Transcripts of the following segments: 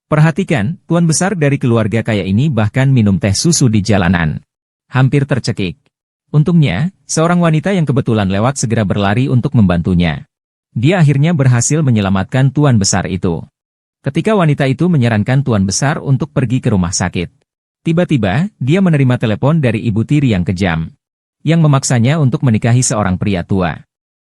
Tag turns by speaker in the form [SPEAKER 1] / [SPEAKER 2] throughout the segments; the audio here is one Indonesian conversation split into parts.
[SPEAKER 1] Perhatikan, tuan besar dari keluarga kaya ini bahkan minum teh susu di jalanan. Hampir tercekik. Untungnya, seorang wanita yang kebetulan lewat segera berlari untuk membantunya. Dia akhirnya berhasil menyelamatkan tuan besar itu. Ketika wanita itu menyarankan tuan besar untuk pergi ke rumah sakit. Tiba-tiba, dia menerima telepon dari ibu tiri yang kejam. Yang memaksanya untuk menikahi seorang pria tua.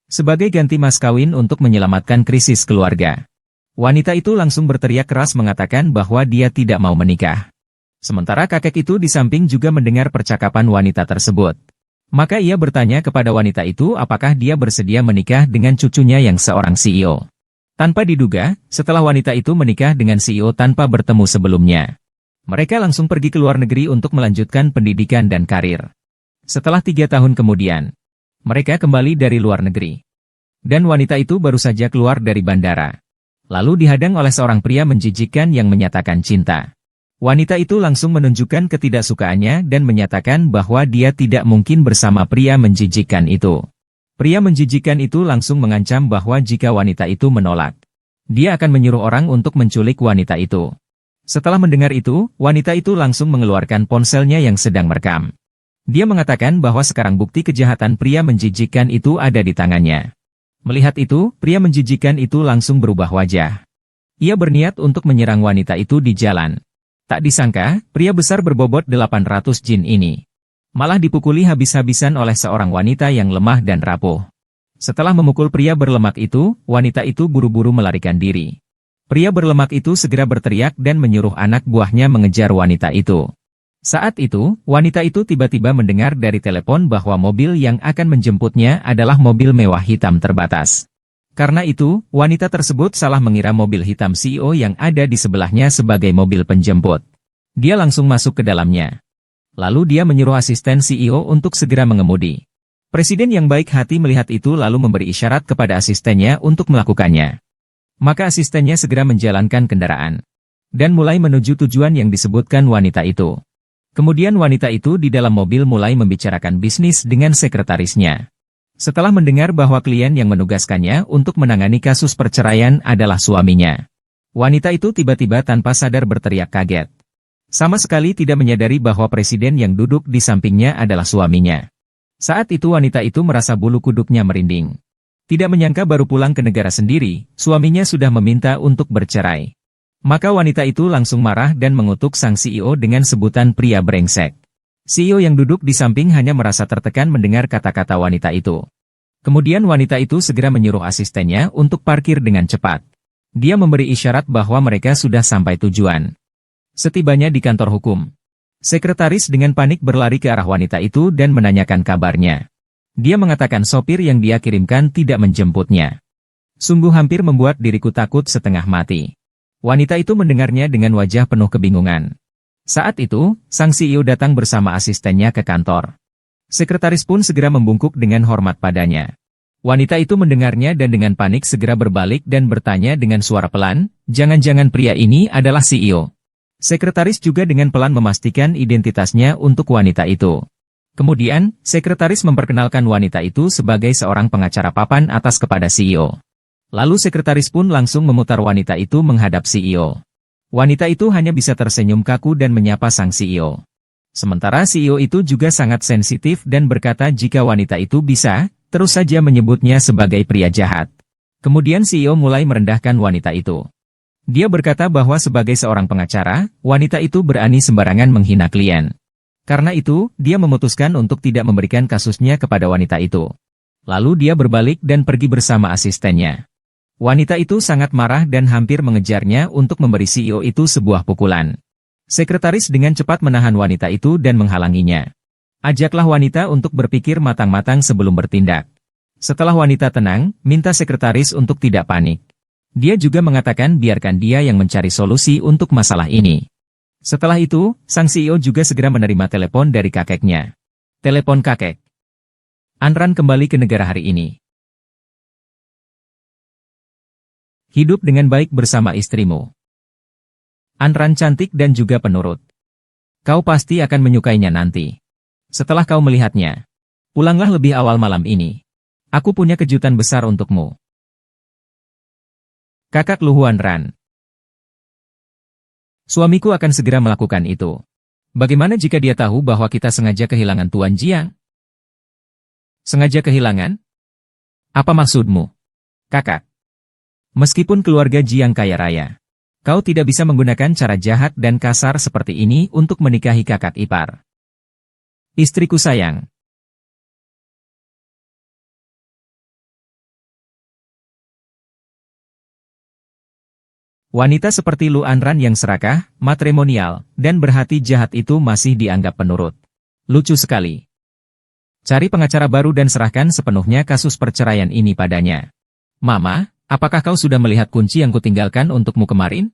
[SPEAKER 1] Sebagai ganti mas kawin untuk menyelamatkan krisis keluarga. Wanita itu langsung berteriak keras mengatakan bahwa dia tidak mau menikah. Sementara kakek itu di samping juga mendengar percakapan wanita tersebut. Maka ia bertanya kepada wanita itu apakah dia bersedia menikah dengan cucunya yang seorang CEO. Tanpa diduga, setelah wanita itu menikah dengan CEO tanpa bertemu sebelumnya. Mereka langsung pergi ke luar negeri untuk melanjutkan pendidikan dan karir. Setelah 3 tahun kemudian, mereka kembali dari luar negeri. Dan wanita itu baru saja keluar dari bandara. Lalu dihadang oleh seorang pria menjijikkan yang menyatakan cinta. Wanita itu langsung menunjukkan ketidaksukaannya dan menyatakan bahwa dia tidak mungkin bersama pria menjijikkan itu. Pria menjijikkan itu langsung mengancam bahwa jika wanita itu menolak, dia akan menyuruh orang untuk menculik wanita itu. Setelah mendengar itu, wanita itu langsung mengeluarkan ponselnya yang sedang merekam. Dia mengatakan bahwa sekarang bukti kejahatan pria menjijikkan itu ada di tangannya. Melihat itu, pria menjijikkan itu langsung berubah wajah. Ia berniat untuk menyerang wanita itu di jalan. Tak disangka, pria besar berbobot 800 jin ini malah dipukuli habis-habisan oleh seorang wanita yang lemah dan rapuh. Setelah memukul pria berlemak itu, wanita itu buru-buru melarikan diri. Pria berlemak itu segera berteriak dan menyuruh anak buahnya mengejar wanita itu. Saat itu, wanita itu tiba-tiba mendengar dari telepon bahwa mobil yang akan menjemputnya adalah mobil mewah hitam terbatas. Karena itu, wanita tersebut salah mengira mobil hitam CEO yang ada di sebelahnya sebagai mobil penjemput. Dia langsung masuk ke dalamnya. Lalu dia menyuruh asisten CEO untuk segera mengemudi. Presiden yang baik hati melihat itu lalu memberi isyarat kepada asistennya untuk melakukannya. Maka asistennya segera menjalankan kendaraan. Dan mulai menuju tujuan yang disebutkan wanita itu. Kemudian wanita itu di dalam mobil mulai membicarakan bisnis dengan sekretarisnya. Setelah mendengar bahwa klien yang menugaskannya untuk menangani kasus perceraian adalah suaminya. Wanita itu tiba-tiba tanpa sadar berteriak kaget. Sama sekali tidak menyadari bahwa presiden yang duduk di sampingnya adalah suaminya. Saat itu wanita itu merasa bulu kuduknya merinding. Tidak menyangka baru pulang ke negara sendiri, suaminya sudah meminta untuk bercerai. Maka wanita itu langsung marah dan mengutuk sang CEO dengan sebutan pria brengsek. CEO yang duduk di samping hanya merasa tertekan mendengar kata-kata wanita itu. Kemudian wanita itu segera menyuruh asistennya untuk parkir dengan cepat. Dia memberi isyarat bahwa mereka sudah sampai tujuan. Setibanya di kantor hukum, sekretaris dengan panik berlari ke arah wanita itu dan menanyakan kabarnya. Dia mengatakan sopir yang dia kirimkan tidak menjemputnya. Sungguh hampir membuat diriku takut setengah mati. Wanita itu mendengarnya dengan wajah penuh kebingungan. Saat itu, sang CEO datang bersama asistennya ke kantor. Sekretaris pun segera membungkuk dengan hormat padanya. Wanita itu mendengarnya dan dengan panik segera berbalik dan bertanya dengan suara pelan, jangan-jangan pria ini adalah CEO. Sekretaris juga dengan pelan memastikan identitasnya untuk wanita itu. Kemudian, sekretaris memperkenalkan wanita itu sebagai seorang pengacara papan atas kepada CEO. Lalu sekretaris pun langsung memutar wanita itu menghadap CEO. Wanita itu hanya bisa tersenyum kaku dan menyapa sang CEO. Sementara CEO itu juga sangat sensitif dan berkata jika wanita itu bisa, terus saja menyebutnya sebagai pria jahat. Kemudian CEO mulai merendahkan wanita itu. Dia berkata bahwa sebagai seorang pengacara, wanita itu berani sembarangan menghina klien. Karena itu, dia memutuskan untuk tidak memberikan kasusnya kepada wanita itu. Lalu dia berbalik dan pergi bersama asistennya. Wanita itu sangat marah dan hampir mengejarnya untuk memberi CEO itu sebuah pukulan. Sekretaris dengan cepat menahan wanita itu dan menghalanginya. Ajaklah wanita untuk berpikir matang-matang sebelum bertindak. Setelah wanita tenang, minta sekretaris untuk tidak panik. Dia juga mengatakan biarkan dia yang mencari solusi untuk masalah ini. Setelah itu, sang CEO juga segera menerima telepon dari kakeknya. Telepon kakek. Anran kembali ke negara hari ini. Hidup dengan baik bersama istrimu. Anran cantik dan juga penurut. Kau pasti akan menyukainya nanti. Setelah kau melihatnya, pulanglah lebih awal malam ini. Aku punya kejutan besar untukmu. Kakak Luhuan Ran. Suamiku akan segera melakukan itu. Bagaimana jika dia tahu bahwa kita sengaja kehilangan Tuan Jiang? Sengaja kehilangan? Apa maksudmu? Kakak. Meskipun keluarga Jiang kaya raya, kau tidak bisa menggunakan cara jahat dan kasar seperti ini untuk menikahi kakak ipar. Istriku sayang. Wanita seperti Lu Anran yang serakah, matrimonial, dan berhati jahat itu masih dianggap penurut. Lucu sekali. Cari pengacara baru dan serahkan sepenuhnya kasus perceraian ini padanya. Mama, apakah kau sudah melihat kunci yang kutinggalkan untukmu kemarin?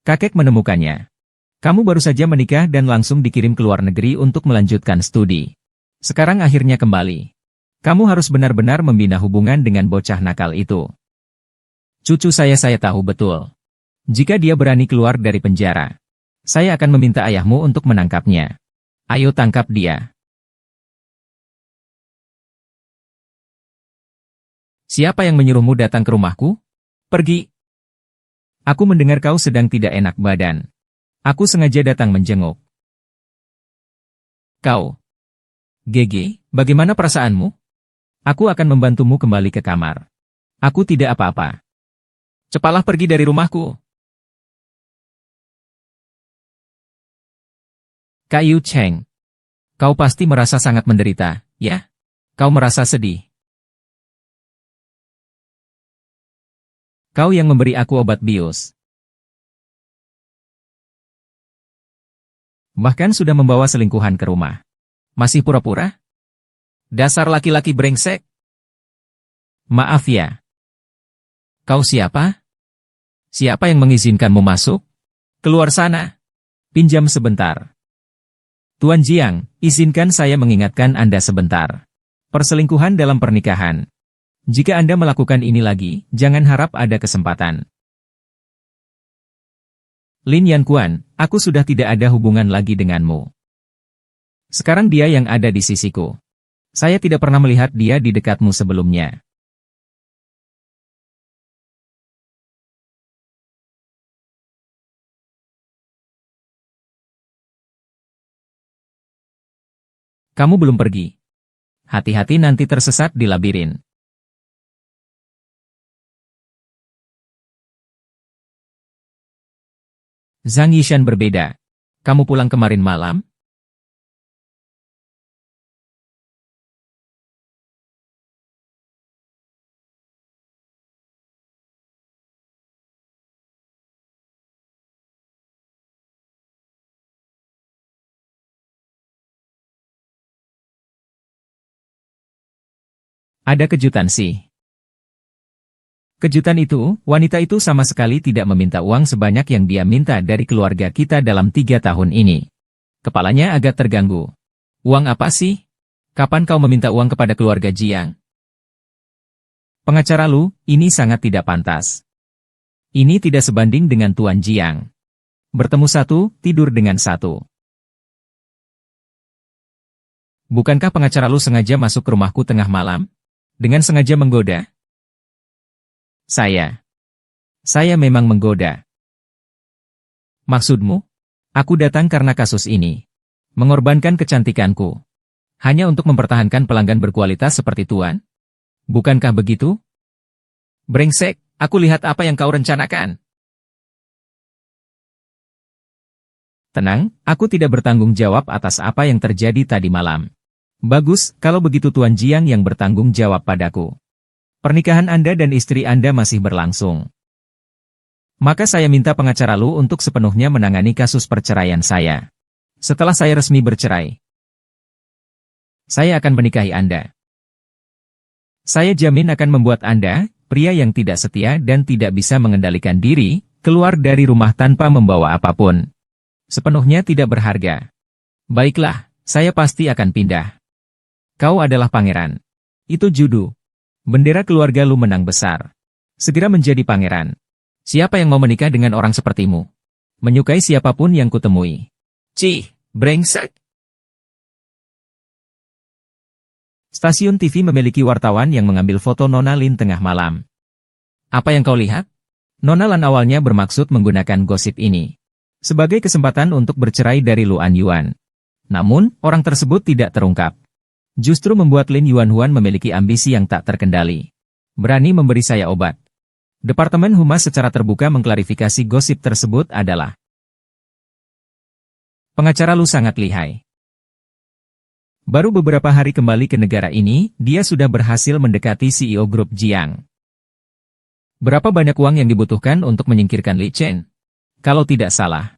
[SPEAKER 1] Kakek menemukannya. Kamu baru saja menikah dan langsung dikirim ke luar negeri untuk melanjutkan studi. Sekarang akhirnya kembali. Kamu harus benar-benar membina hubungan dengan bocah nakal itu. Cucu saya tahu betul. Jika dia berani keluar dari penjara, saya akan meminta ayahmu untuk menangkapnya. Ayo tangkap dia. Siapa yang menyuruhmu datang ke rumahku? Pergi. Aku mendengar kau sedang tidak enak badan. Aku sengaja datang menjenguk. Kau. Gege, bagaimana perasaanmu? Aku akan membantumu kembali ke kamar. Aku tidak apa-apa. Cepatlah pergi dari rumahku. Kak Yu Cheng, kau pasti merasa sangat menderita, ya? Kau merasa sedih. Kau yang memberi aku obat bius. Bahkan sudah membawa selingkuhan ke rumah. Masih pura-pura? Dasar laki-laki brengsek. Maaf ya. Kau siapa? Siapa yang mengizinkanmu masuk? Keluar sana. Pinjam sebentar. Tuan Jiang, izinkan saya mengingatkan Anda sebentar. Perselingkuhan dalam pernikahan. Jika Anda melakukan ini lagi, jangan harap ada kesempatan. Lin Yankuan, aku sudah tidak ada hubungan lagi denganmu. Sekarang dia yang ada di sisiku. Saya tidak pernah melihat dia di dekatmu sebelumnya. Kamu belum pergi. Hati-hati nanti tersesat di labirin. Zhang Yishan berbeda. Kamu pulang kemarin malam? Ada kejutan sih. Kejutan itu, wanita itu sama sekali tidak meminta uang sebanyak yang dia minta dari keluarga kita dalam 3 tahun ini. Kepalanya agak terganggu. Uang apa sih? Kapan kau meminta uang kepada keluarga Jiang? Pengacara Lu, ini sangat tidak pantas. Ini tidak sebanding dengan Tuan Jiang. Bertemu satu, tidur dengan satu. Bukankah pengacara Lu sengaja masuk ke rumahku tengah malam? Dengan sengaja menggoda? Saya memang menggoda. Maksudmu? Aku datang karena kasus ini. Mengorbankan kecantikanku. Hanya untuk mempertahankan pelanggan berkualitas seperti Tuan? Bukankah begitu? Brengsek, aku lihat apa yang kau rencanakan. Tenang, aku tidak bertanggung jawab atas apa yang terjadi tadi malam. Bagus, kalau begitu Tuan Jiang yang bertanggung jawab padaku. Pernikahan Anda dan istri Anda masih berlangsung. Maka saya minta pengacara Lu untuk sepenuhnya menangani kasus perceraian saya. Setelah saya resmi bercerai, saya akan menikahi Anda. Saya jamin akan membuat Anda, pria yang tidak setia dan tidak bisa mengendalikan diri, keluar dari rumah tanpa membawa apapun. Sepenuhnya tidak berharga. Baiklah, saya pasti akan pindah. Kau adalah pangeran. Itu judu. Bendera keluarga Lu menang besar. Segera menjadi pangeran. Siapa yang mau menikah dengan orang sepertimu? Menyukai siapapun yang kutemui. Cih, brengsek. Stasiun TV memiliki wartawan yang mengambil foto Nona Lin tengah malam. Apa yang kau lihat? Nona Lan awalnya bermaksud menggunakan gosip ini. sebagai kesempatan untuk bercerai dari Luan Yuan. Namun, orang tersebut tidak terungkap. Justru membuat Lin Yuanhuan memiliki ambisi yang tak terkendali. Berani memberi saya obat. Departemen Humas secara terbuka mengklarifikasi gosip tersebut adalah pengacara Lu sangat lihai. Baru beberapa hari kembali ke negara ini, dia sudah berhasil mendekati CEO grup Jiang. Berapa banyak uang yang dibutuhkan untuk menyingkirkan Li Chen? Kalau tidak salah,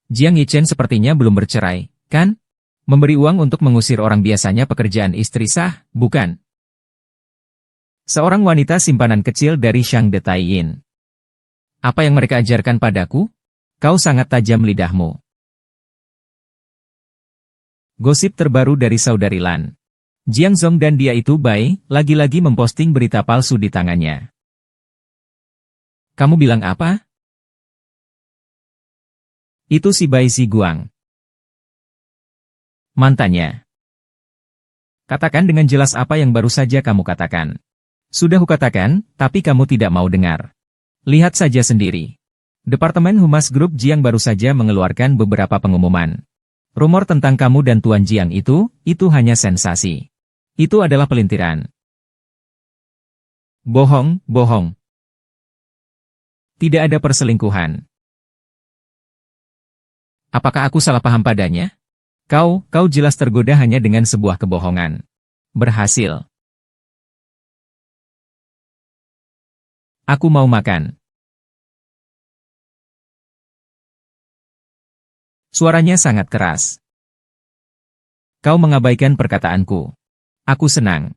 [SPEAKER 1] Jiang Yichen sepertinya belum bercerai, kan? Memberi uang untuk mengusir orang biasanya pekerjaan istri sah, bukan? Seorang wanita simpanan kecil dari Shangde Taiyin. Apa yang mereka ajarkan padaku? Kau sangat tajam lidahmu. Gosip terbaru dari saudari Lan. Jiang Zong dan dia itu Bai, lagi-lagi memposting berita palsu di tangannya. Kamu bilang apa? Itu si Bai Si Guang. Mantannya. Katakan dengan jelas apa yang baru saja kamu katakan. Sudah kukatakan, tapi kamu tidak mau dengar. Lihat saja sendiri. Departemen Humas Grup Jiang baru saja mengeluarkan beberapa pengumuman. Rumor tentang kamu dan Tuan Jiang itu hanya sensasi. Itu adalah pelintiran. Bohong, bohong. Tidak ada perselingkuhan. Apakah aku salah paham padanya? Kau jelas tergoda hanya dengan sebuah kebohongan. Berhasil. Aku mau makan. Suaranya sangat keras. Kau mengabaikan perkataanku. Aku senang.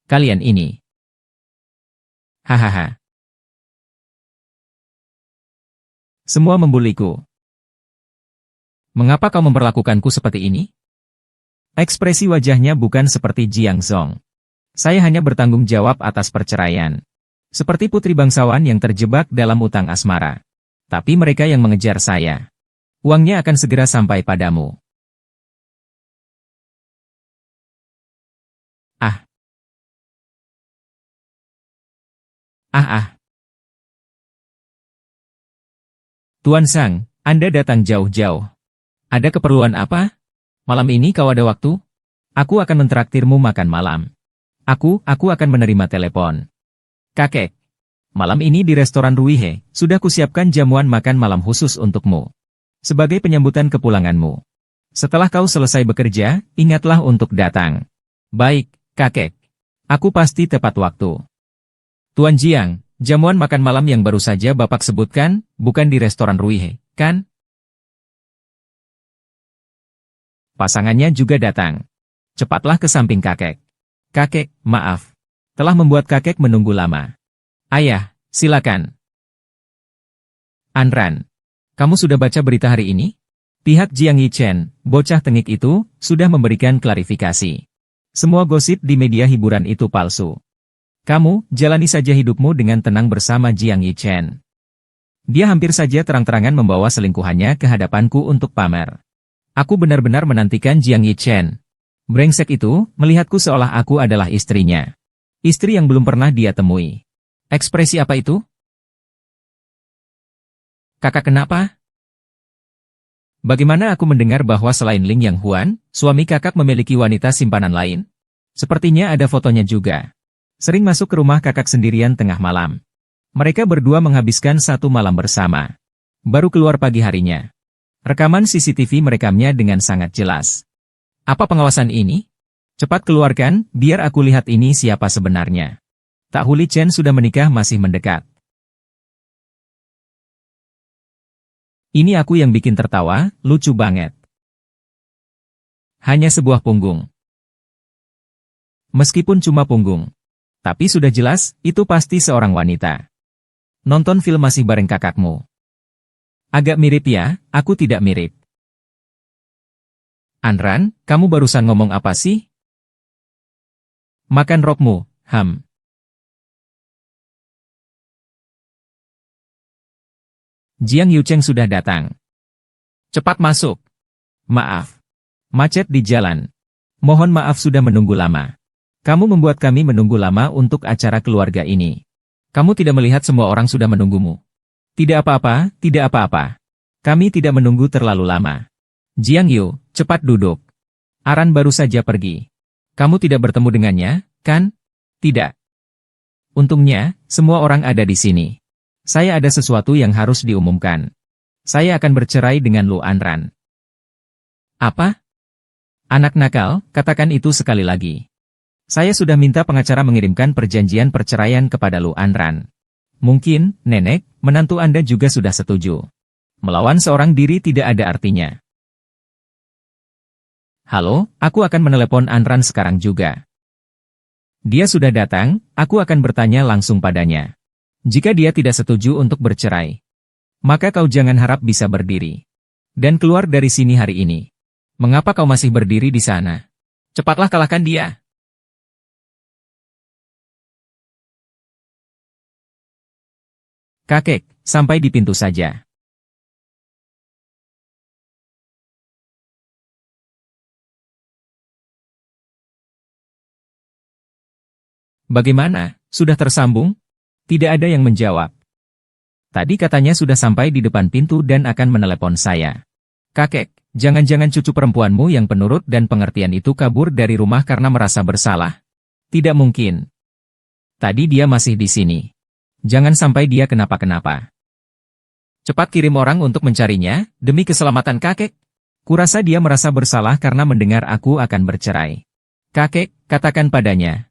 [SPEAKER 1] Kalian ini. Hahaha. Semua membuliku. Mengapa kau memperlakukanku seperti ini? Ekspresi wajahnya bukan seperti Jiang Zong. Saya hanya bertanggung jawab atas perceraian. Seperti putri bangsawan yang terjebak dalam utang asmara. Tapi mereka yang mengejar saya. Uangnya akan segera sampai padamu. Ah. Tuan Sang, Anda datang jauh-jauh. Ada keperluan apa? Malam ini kau ada waktu? Aku akan mentraktirmu makan malam. Aku akan menerima telepon. Kakek, malam ini di restoran Ruihe, sudah kusiapkan jamuan makan malam khusus untukmu. Sebagai penyambutan kepulanganmu. Setelah kau selesai bekerja, ingatlah untuk datang. Baik, kakek. Aku pasti tepat waktu. Tuan Jiang, jamuan makan malam yang baru saja Bapak sebutkan, bukan di restoran Ruihe, kan? Pasangannya juga datang. Cepatlah ke samping kakek. Kakek, maaf. Telah membuat kakek menunggu lama. Ayah, silakan. Anran, kamu sudah baca berita hari ini? Pihak Jiang Yichen, bocah tengik itu, sudah memberikan klarifikasi. Semua gosip di media hiburan itu palsu. Kamu, jalani saja hidupmu dengan tenang bersama Jiang Yichen. Dia hampir saja terang-terangan membawa selingkuhannya ke hadapanku untuk pamer. Aku benar-benar menantikan Jiang Yichen. Brengsek itu, melihatku seolah aku adalah istrinya. Istri yang belum pernah dia temui. Ekspresi apa itu? Kakak kenapa? Bagaimana aku mendengar bahwa selain Ling Yang Huan, suami kakak memiliki wanita simpanan lain? Sepertinya ada fotonya juga. Sering masuk ke rumah kakak sendirian tengah malam. Mereka berdua menghabiskan satu malam bersama. Baru keluar pagi harinya. Rekaman CCTV merekamnya dengan sangat jelas. Apa pengawasan ini? Cepat keluarkan, biar aku lihat ini siapa sebenarnya. Tak Huli Chen sudah menikah masih mendekat. Ini aku yang bikin tertawa, lucu banget. Hanya sebuah punggung. Meskipun cuma punggung. Tapi sudah jelas, itu pasti seorang wanita. Nonton film masih bareng kakakmu. Agak mirip ya, aku tidak mirip. Anran, kamu barusan ngomong apa sih? Makan rokmu, Ham. Jiang Yucheng sudah datang. Cepat masuk. Maaf. Macet di jalan. Mohon maaf sudah menunggu lama. Kamu membuat kami menunggu lama untuk acara keluarga ini. Kamu tidak melihat semua orang sudah menunggumu. Tidak apa-apa, tidak apa-apa. Kami tidak menunggu terlalu lama. Jiang Yu, cepat duduk. Aran baru saja pergi. Kamu tidak bertemu dengannya, kan? Tidak. Untungnya, semua orang ada di sini. Saya ada sesuatu yang harus diumumkan. Saya akan bercerai dengan Lu Anran. Apa? Anak nakal, katakan itu sekali lagi. Saya sudah minta pengacara mengirimkan perjanjian perceraian kepada Lu Anran. Mungkin, nenek, menantu Anda juga sudah setuju. Melawan seorang diri tidak ada artinya. Halo, aku akan menelepon Anran sekarang juga. Dia sudah datang, aku akan bertanya langsung padanya. Jika dia tidak setuju untuk bercerai, maka kau jangan harap bisa berdiri dan keluar dari sini hari ini. Mengapa kau masih berdiri di sana? Cepatlah kalahkan dia. Kakek, sampai di pintu saja. Bagaimana, sudah tersambung? Tidak ada yang menjawab. Tadi katanya sudah sampai di depan pintu dan akan menelepon saya. Kakek, jangan-jangan cucu perempuanmu yang penurut dan pengertian itu kabur dari rumah karena merasa bersalah. Tidak mungkin. Tadi dia masih di sini. Jangan sampai dia kenapa-kenapa. Cepat kirim orang untuk mencarinya, demi keselamatan kakek. Kurasa dia merasa bersalah karena mendengar aku akan bercerai. Kakek, katakan padanya.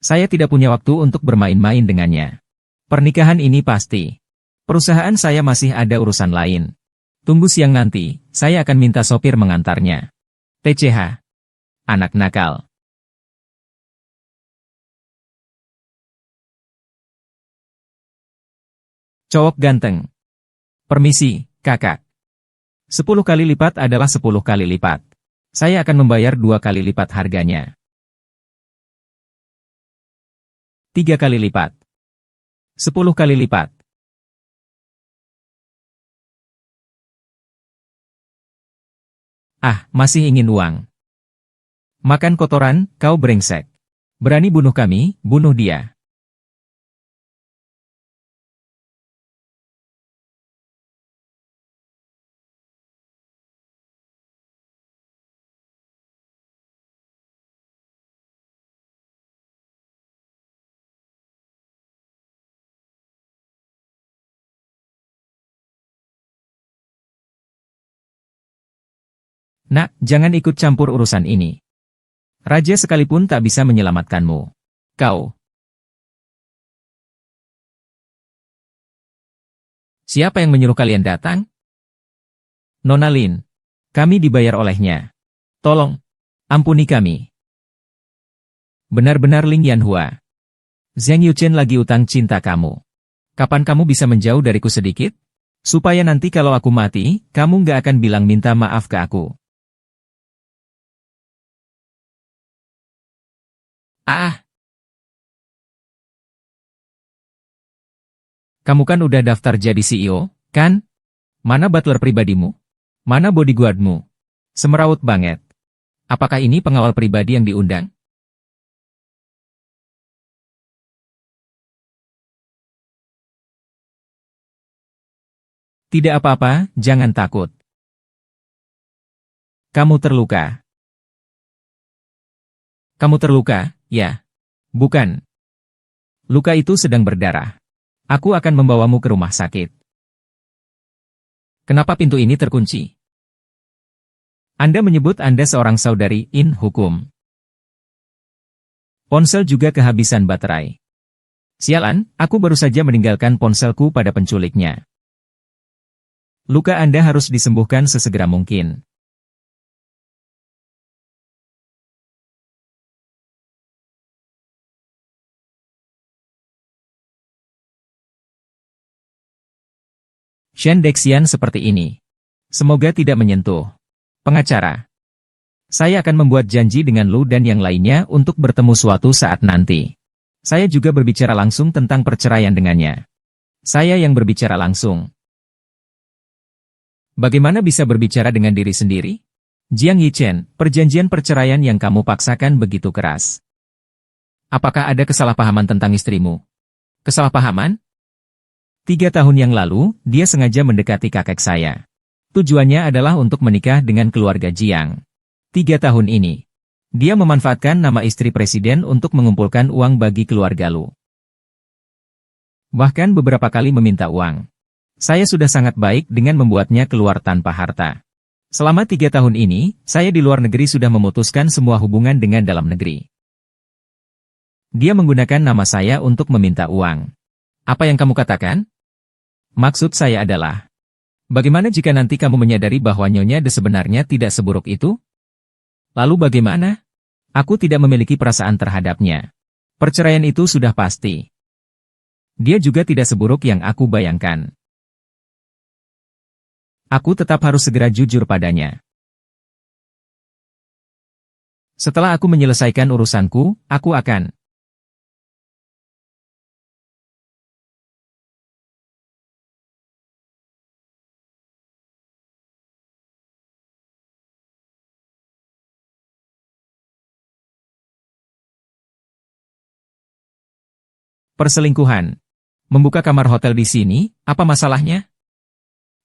[SPEAKER 1] Saya tidak punya waktu untuk bermain-main dengannya. Pernikahan ini pasti. Perusahaan saya masih ada urusan lain. Tunggu siang nanti, saya akan minta sopir mengantarnya. TCH. Anak nakal. Cowok ganteng. Permisi, kakak. 10 kali lipat adalah 10 kali lipat. Saya akan membayar 2 kali lipat harganya. 3 kali lipat. 10 kali lipat. Ah, masih ingin uang. Makan kotoran, kau brengsek. Berani bunuh kami, bunuh dia. Nak, jangan ikut campur urusan ini. Raja sekalipun tak bisa menyelamatkanmu. Kau. Siapa yang menyuruh kalian datang? Nona Lin. Kami dibayar olehnya. Tolong, ampuni kami. Benar-benar Ling Yanhua. Zhang Yuchen lagi utang cinta kamu. Kapan kamu bisa menjauh dariku sedikit? Supaya nanti kalau aku mati, kamu nggak akan bilang minta maaf ke aku. Ah, kamu kan udah daftar jadi CEO, kan? Mana butler pribadimu? Mana bodyguardmu? Semeraut banget. Apakah ini pengawal pribadi yang diundang? Tidak apa-apa, jangan takut. Kamu terluka. Kamu terluka, ya? Bukan. Luka itu sedang berdarah. Aku akan membawamu ke rumah sakit. Kenapa pintu ini terkunci? Anda menyebut Anda seorang saudari in hukum. Ponsel juga kehabisan baterai. Sialan, aku baru saja meninggalkan ponselku pada penculiknya. Luka Anda harus disembuhkan sesegera mungkin. Shen Dexian seperti ini. Semoga tidak menyentuh. Pengacara. Saya akan membuat janji dengan Lu dan yang lainnya untuk bertemu suatu saat nanti. Saya juga berbicara langsung tentang perceraian dengannya. Saya yang berbicara langsung. Bagaimana bisa berbicara dengan diri sendiri? Jiang Yichen, perjanjian perceraian yang kamu paksakan begitu keras. Apakah ada kesalahpahaman tentang istrimu? Kesalahpahaman? 3 tahun yang lalu, dia sengaja mendekati kakek saya. Tujuannya adalah untuk menikah dengan keluarga Jiang. 3 tahun ini, dia memanfaatkan nama istri presiden untuk mengumpulkan uang bagi keluarga Lu. Bahkan beberapa kali meminta uang. Saya sudah sangat baik dengan membuatnya keluar tanpa harta. Selama 3 tahun ini, saya di luar negeri sudah memutuskan semua hubungan dengan dalam negeri. Dia menggunakan nama saya untuk meminta uang. Apa yang kamu katakan? Maksud saya adalah, bagaimana jika nanti kamu menyadari bahwa Nyonya De sebenarnya tidak seburuk itu? Lalu bagaimana? Aku tidak memiliki perasaan terhadapnya. Perceraian itu sudah pasti. Dia juga tidak seburuk yang aku bayangkan. Aku tetap harus segera jujur padanya. Setelah aku menyelesaikan urusanku, aku akan... Perselingkuhan. Membuka kamar hotel di sini, apa masalahnya?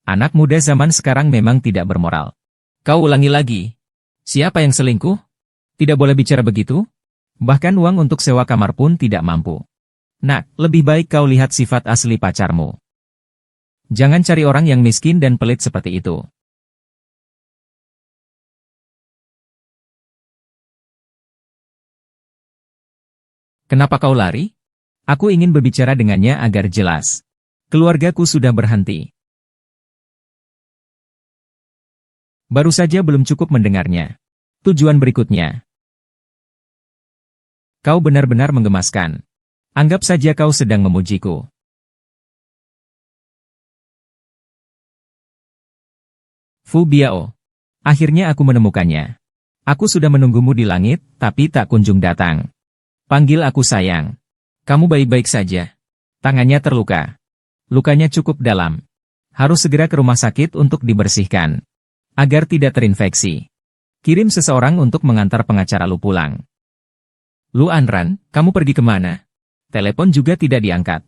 [SPEAKER 1] Anak muda zaman sekarang memang tidak bermoral. Kau ulangi lagi. Siapa yang selingkuh? Tidak boleh bicara begitu. Bahkan uang untuk sewa kamar pun tidak mampu. Nak, lebih baik kau lihat sifat asli pacarmu. Jangan cari orang yang miskin dan pelit seperti itu. Kenapa kau lari? Aku ingin berbicara dengannya agar jelas. Keluargaku sudah berhenti. Baru saja belum cukup mendengarnya. Tujuan berikutnya. Kau benar-benar menggemaskan. Anggap saja kau sedang memujiku. Fu Biao. Akhirnya aku menemukannya. Aku sudah menunggumu di langit, tapi tak kunjung datang. Panggil aku sayang. Kamu baik-baik saja. Tangannya terluka. Lukanya cukup dalam. Harus segera ke rumah sakit untuk dibersihkan. Agar tidak terinfeksi. Kirim seseorang untuk mengantar pengacara Lu pulang. Lu Anran, kamu pergi kemana? Telepon juga tidak diangkat.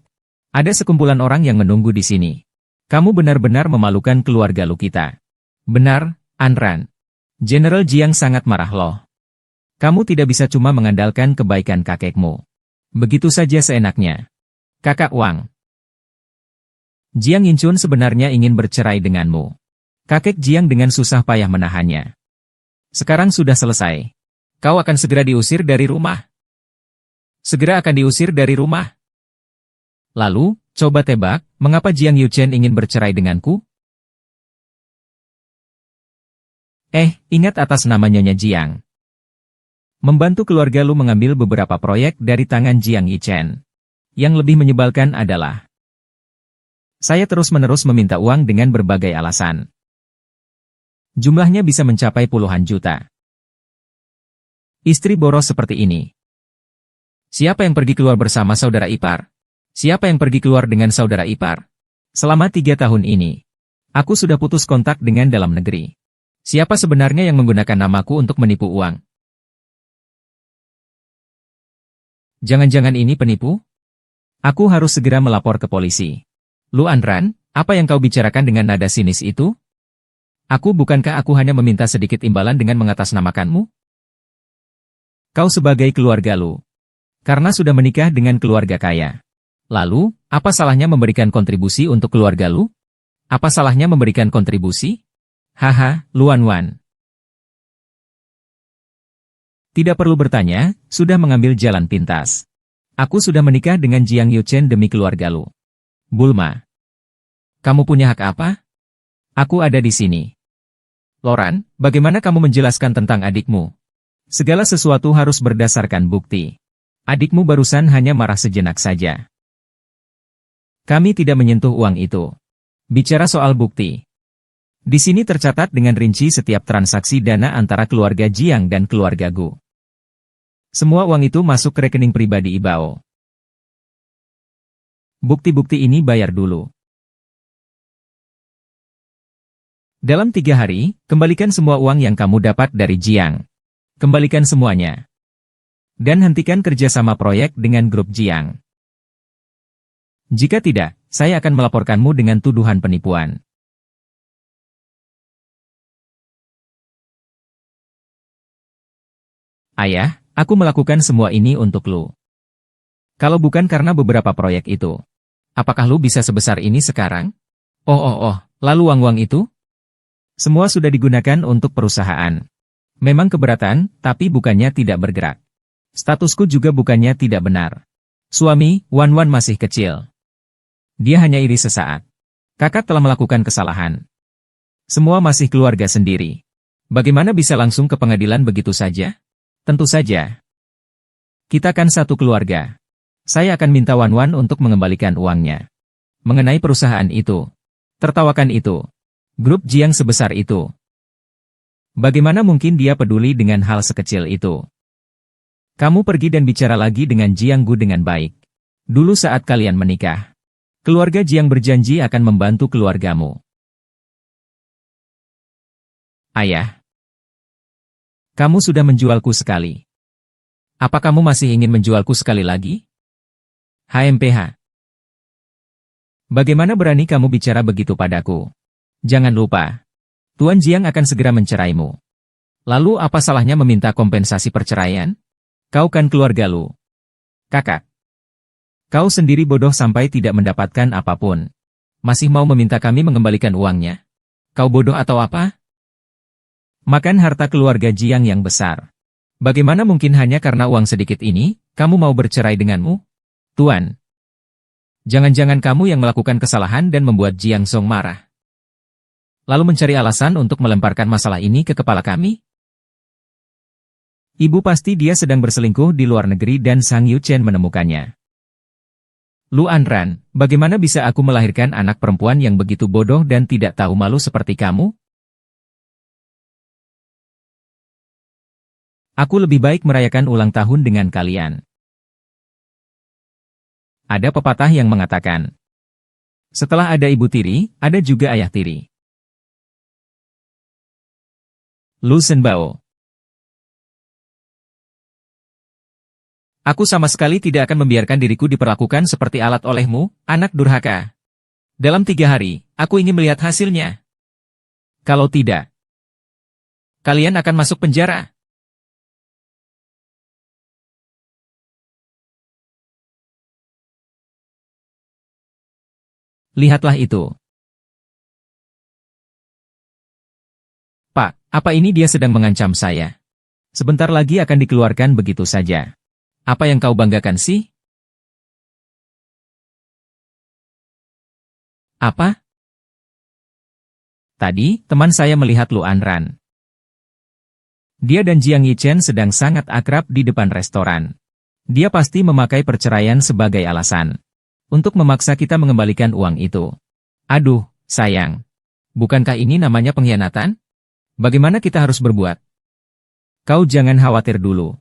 [SPEAKER 1] Ada sekumpulan orang yang menunggu di sini. Kamu benar-benar memalukan keluarga Lu kita. Benar, Anran. General Jiang sangat marah loh. Kamu tidak bisa cuma mengandalkan kebaikan kakekmu. Begitu saja seenaknya. Kakak Wang. Jiang Yinchun sebenarnya ingin bercerai denganmu. Kakek Jiang dengan susah payah menahannya. Sekarang sudah selesai. Kau akan segera diusir dari rumah. Segera akan diusir dari rumah. Lalu, coba tebak, mengapa Jiang Yuchen ingin bercerai denganku? Ingat atas nama Nyonya Jiang. Membantu keluarga Lu mengambil beberapa proyek dari tangan Jiang Yichen. Yang lebih menyebalkan adalah, saya terus-menerus meminta uang dengan berbagai alasan. Jumlahnya bisa mencapai puluhan juta. Istri boros seperti ini. Siapa yang pergi keluar bersama saudara ipar? Siapa yang pergi keluar dengan saudara ipar? Selama 3 tahun ini, aku sudah putus kontak dengan dalam negeri. Siapa sebenarnya yang menggunakan namaku untuk menipu uang? Jangan-jangan ini penipu? Aku harus segera melapor ke polisi. Lu Anran, apa yang kau bicarakan dengan nada sinis itu? Bukankah aku hanya meminta sedikit imbalan dengan mengatasnamakanmu? Kau sebagai keluarga Lu. Karena sudah menikah dengan keluarga kaya. Lalu, apa salahnya memberikan kontribusi untuk keluarga Lu? Apa salahnya memberikan kontribusi? Haha, Luan Wan. Tidak perlu bertanya, sudah mengambil jalan pintas. Aku sudah menikah dengan Jiang Yuchen demi keluarga Lu. Bulma. Kamu punya hak apa? Aku ada di sini. Loran, bagaimana kamu menjelaskan tentang adikmu? Segala sesuatu harus berdasarkan bukti. Adikmu barusan hanya marah sejenak saja. Kami tidak menyentuh uang itu. Bicara soal bukti. Di sini tercatat dengan rinci setiap transaksi dana antara keluarga Jiang dan keluarga Gu. Semua uang itu masuk ke rekening pribadi Ibao. Bukti-bukti ini bayar dulu. Dalam 3 hari, kembalikan semua uang yang kamu dapat dari Jiang. Kembalikan semuanya. Dan hentikan kerjasama proyek dengan grup Jiang. Jika tidak, saya akan melaporkanmu dengan tuduhan penipuan. Ayah, aku melakukan semua ini untuk lu. Kalau bukan karena beberapa proyek itu, apakah lu bisa sebesar ini sekarang? Oh, lalu uang-uang itu? Semua sudah digunakan untuk perusahaan. Memang keberatan, tapi bukannya tidak bergerak. Statusku juga bukannya tidak benar. Suami, Wan masih kecil. Dia hanya iri sesaat. Kakak telah melakukan kesalahan. Semua masih keluarga sendiri. Bagaimana bisa langsung ke pengadilan begitu saja? Tentu saja. Kita kan satu keluarga. Saya akan minta Wan untuk mengembalikan uangnya. Mengenai perusahaan itu. Tertawakan itu. Grup Jiang sebesar itu. Bagaimana mungkin dia peduli dengan hal sekecil itu? Kamu pergi dan bicara lagi dengan Jiang Gu dengan baik. Dulu saat kalian menikah, keluarga Jiang berjanji akan membantu keluargamu. Ayah, kamu sudah menjualku sekali. Apa kamu masih ingin menjualku sekali lagi? HMPH. Bagaimana berani kamu bicara begitu padaku? Jangan lupa, Tuan Jiang akan segera menceraimu. Lalu apa salahnya meminta kompensasi perceraian? Kau kan keluarga lu. Kakak. Kau sendiri bodoh sampai tidak mendapatkan apapun. Masih mau meminta kami mengembalikan uangnya? Kau bodoh atau apa? Makan harta keluarga Jiang yang besar. Bagaimana mungkin hanya karena uang sedikit ini, kamu mau bercerai denganmu? Tuan. Jangan-jangan kamu yang melakukan kesalahan dan membuat Jiang Song marah. Lalu mencari alasan untuk melemparkan masalah ini ke kepala kami? Ibu pasti dia sedang berselingkuh di luar negeri dan Sang Yu Chen menemukannya. Lu Anran, bagaimana bisa aku melahirkan anak perempuan yang begitu bodoh dan tidak tahu malu seperti kamu? Aku lebih baik merayakan ulang tahun dengan kalian. Ada pepatah yang mengatakan, setelah ada ibu tiri, ada juga ayah tiri. Lu Shenbao. Aku sama sekali tidak akan membiarkan diriku diperlakukan seperti alat olehmu, anak durhaka. Dalam 3 hari, aku ingin melihat hasilnya. Kalau tidak, kalian akan masuk penjara. Lihatlah itu. Pak, apa ini dia sedang mengancam saya? Sebentar lagi akan dikeluarkan begitu saja. Apa yang kau banggakan sih? Apa? Tadi, teman saya melihat Lu Anran. Dia dan Jiang Yichen sedang sangat akrab di depan restoran. Dia pasti memakai perceraian sebagai alasan untuk memaksa kita mengembalikan uang itu. Aduh, sayang. Bukankah ini namanya pengkhianatan? Bagaimana kita harus berbuat? Kau jangan khawatir dulu.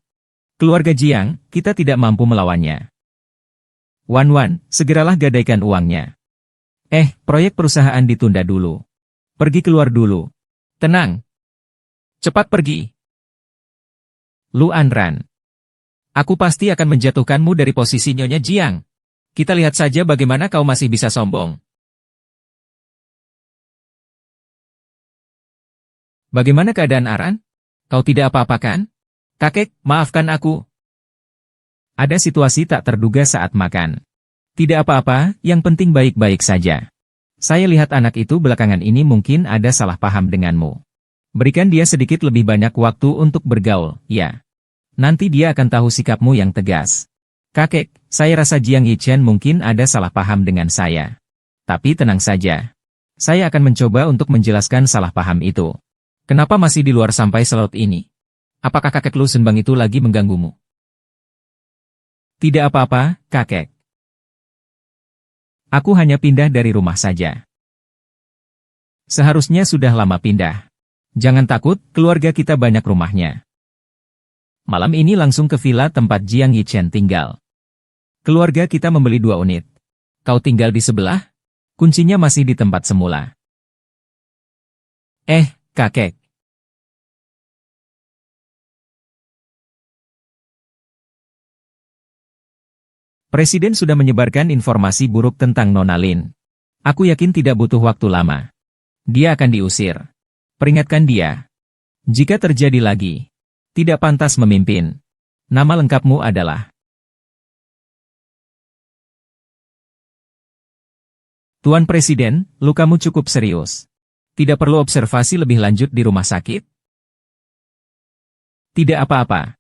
[SPEAKER 1] Keluarga Jiang, kita tidak mampu melawannya. Wan, segeralah gadaikan uangnya. Proyek perusahaan ditunda dulu. Pergi keluar dulu. Tenang. Cepat pergi. Lu Anran. Aku pasti akan menjatuhkanmu dari posisi Nyonya Jiang. Kita lihat saja bagaimana kau masih bisa sombong. Bagaimana keadaan Aran? Kau tidak apa-apa kan? Kakek, maafkan aku. Ada situasi tak terduga saat makan. Tidak apa-apa, yang penting baik-baik saja. Saya lihat anak itu belakangan ini mungkin ada salah paham denganmu. Berikan dia sedikit lebih banyak waktu untuk bergaul, ya. Nanti dia akan tahu sikapmu yang tegas. Kakek, saya rasa Jiang Yichen mungkin ada salah paham dengan saya. Tapi tenang saja. Saya akan mencoba untuk menjelaskan salah paham itu. Kenapa masih di luar sampai selarut ini? Apakah kakek Lu Shenbang itu lagi mengganggumu? Tidak apa-apa, kakek. Aku hanya pindah dari rumah saja. Seharusnya sudah lama pindah. Jangan takut, keluarga kita banyak rumahnya. Malam ini langsung ke villa tempat Jiang Yichen tinggal. Keluarga kita membeli 2 unit. Kau tinggal di sebelah? Kuncinya masih di tempat semula. Kakek. Presiden sudah menyebarkan informasi buruk tentang Nona Lin. Aku yakin tidak butuh waktu lama. Dia akan diusir. Peringatkan dia. Jika terjadi lagi, tidak pantas memimpin. Nama lengkapmu adalah Tuan Presiden, lukamu cukup serius. Tidak perlu observasi lebih lanjut di rumah sakit? Tidak apa-apa.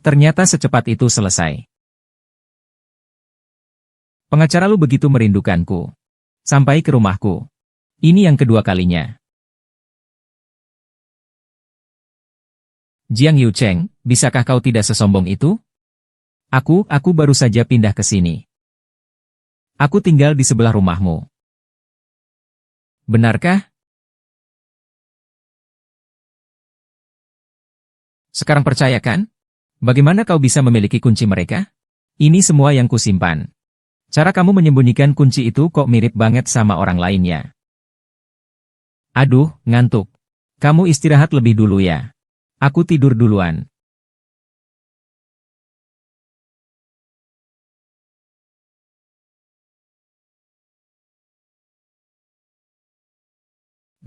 [SPEAKER 1] Ternyata secepat itu selesai. Pengacara lu begitu merindukanku. Sampai ke rumahku. Ini yang kedua kalinya. Jiang Yucheng, bisakah kau tidak sesombong itu? Aku baru saja pindah ke sini. Aku tinggal di sebelah rumahmu. Benarkah? Sekarang percayakan? Bagaimana kau bisa memiliki kunci mereka? Ini semua yang kusimpan. Cara kamu menyembunyikan kunci itu kok mirip banget sama orang lainnya. Aduh, ngantuk. Kamu istirahat lebih dulu ya. Aku tidur duluan.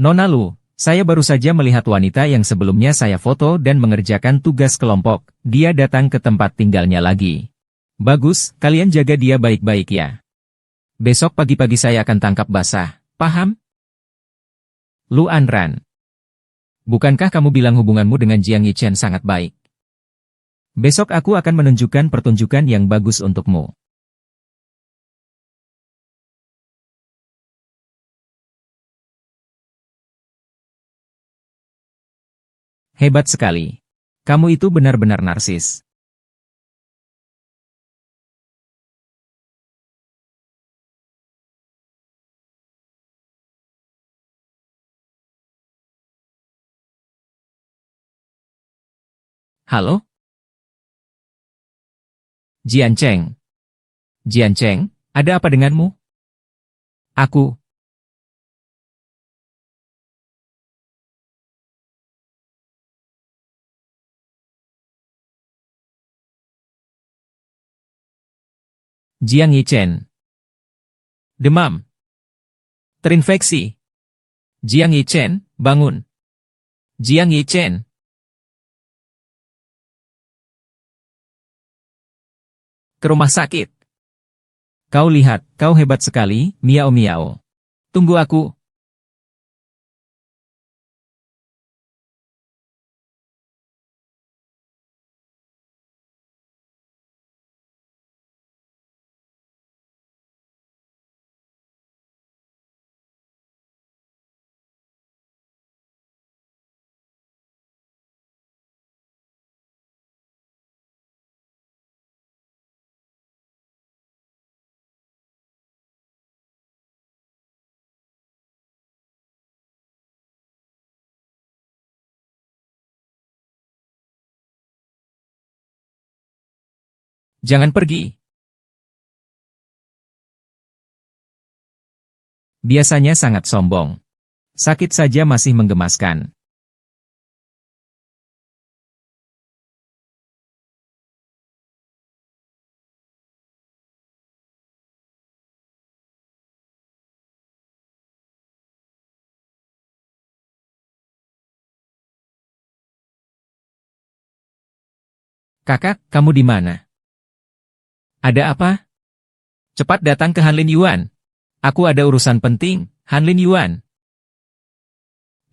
[SPEAKER 1] Nona Lu, saya baru saja melihat wanita yang sebelumnya saya foto dan mengerjakan tugas kelompok. Dia datang ke tempat tinggalnya lagi. Bagus, kalian jaga dia baik-baik ya. Besok pagi-pagi saya akan tangkap basah, paham? Lu Anran. Bukankah kamu bilang hubunganmu dengan Jiang Yichen sangat baik? Besok aku akan menunjukkan pertunjukan yang bagus untukmu. Hebat sekali. Kamu itu benar-benar narsis. Halo? Jian Cheng. Jian Cheng, ada apa denganmu? Aku. Jiang Yichen. Demam. Terinfeksi. Jiang Yichen, bangun. Jiang Yichen. Ke rumah sakit. Kau lihat, kau hebat sekali, Miao Miao. Tunggu aku. Jangan pergi. Biasanya sangat sombong. Sakit saja masih menggemaskan. Kakak, kamu di mana? Ada apa? Cepat datang ke Hanlin Yuan. Aku ada urusan penting, Hanlin Yuan.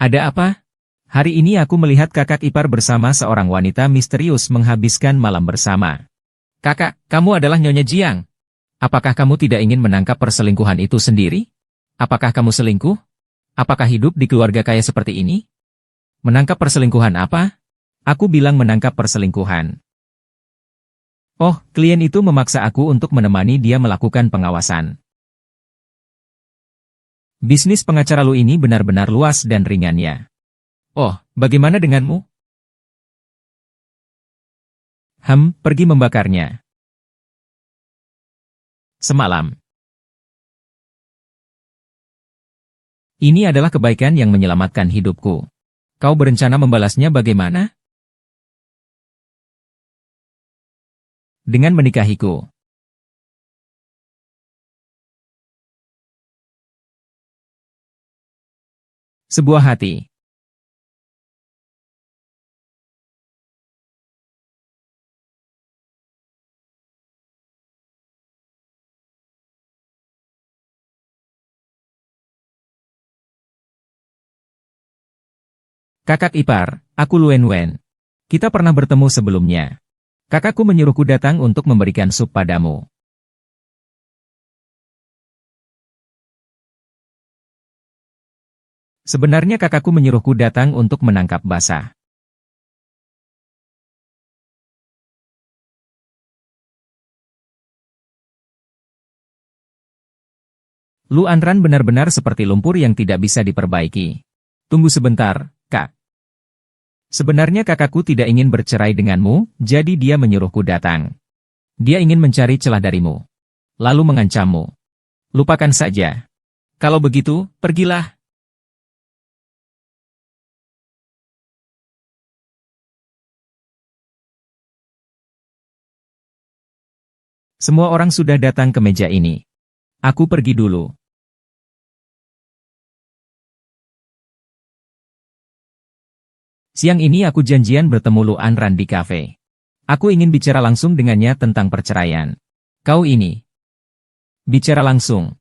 [SPEAKER 1] Ada apa? Hari ini aku melihat kakak ipar bersama seorang wanita misterius menghabiskan malam bersama. Kakak, kamu adalah Nyonya Jiang. Apakah kamu tidak ingin menangkap perselingkuhan itu sendiri? Apakah kamu selingkuh? Apakah hidup di keluarga kaya seperti ini? Menangkap perselingkuhan apa? Aku bilang menangkap perselingkuhan. Oh, klien itu memaksa aku untuk menemani dia melakukan pengawasan. Bisnis pengacara lu ini benar-benar luas dan ringannya. Oh, bagaimana denganmu? Pergi membakarnya. Semalam. Ini adalah kebaikan yang menyelamatkan hidupku. Kau berencana membalasnya bagaimana? Dengan menikahiku. Sebuah hati. Kakak ipar, aku Luen Wen. Kita pernah bertemu sebelumnya. Kakakku menyuruhku datang untuk memberikan sup padamu. Sebenarnya kakakku menyuruhku datang untuk menangkap basah. Lu Anran benar-benar seperti lumpur yang tidak bisa diperbaiki. Tunggu sebentar, Kak. Sebenarnya kakakku tidak ingin bercerai denganmu, jadi dia menyuruhku datang. Dia ingin mencari celah darimu. Lalu mengancammu. Lupakan saja. Kalau begitu, pergilah. Semua orang sudah datang ke meja ini. Aku pergi dulu. Siang ini aku janjian bertemu Lu Anran di kafe. Aku ingin bicara langsung dengannya tentang perceraian. Kau ini. Bicara langsung.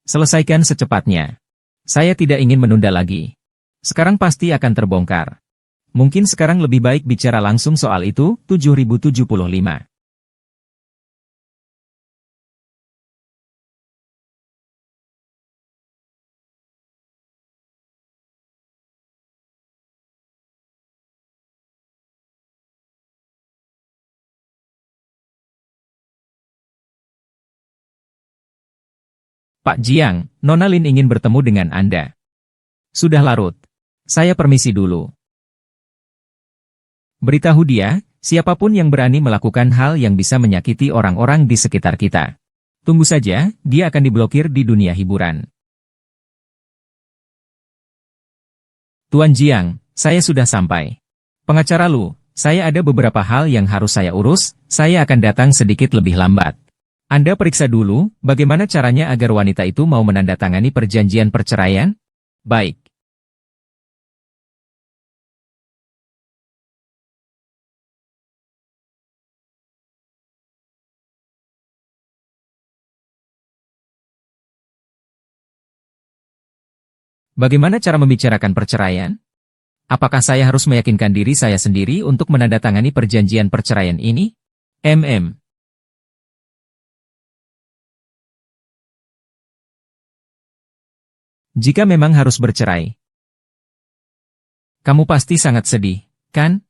[SPEAKER 1] Selesaikan secepatnya. Saya tidak ingin menunda lagi. Sekarang pasti akan terbongkar. Mungkin sekarang lebih baik bicara langsung soal itu, 7075. Pak Jiang, Nona Lin ingin bertemu dengan Anda. Sudah larut. Saya permisi dulu. Beritahu dia, siapapun yang berani melakukan hal yang bisa menyakiti orang-orang di sekitar kita. Tunggu saja, dia akan diblokir di dunia hiburan. Tuan Jiang, saya sudah sampai. Pengacara Lu, saya ada beberapa hal yang harus saya urus, saya akan datang sedikit lebih lambat. Anda periksa dulu, bagaimana caranya agar wanita itu mau menandatangani perjanjian perceraian? Baik. Bagaimana cara membicarakan perceraian? Apakah saya harus meyakinkan diri saya sendiri untuk menandatangani perjanjian perceraian ini? Jika memang harus bercerai, kamu pasti sangat sedih, kan?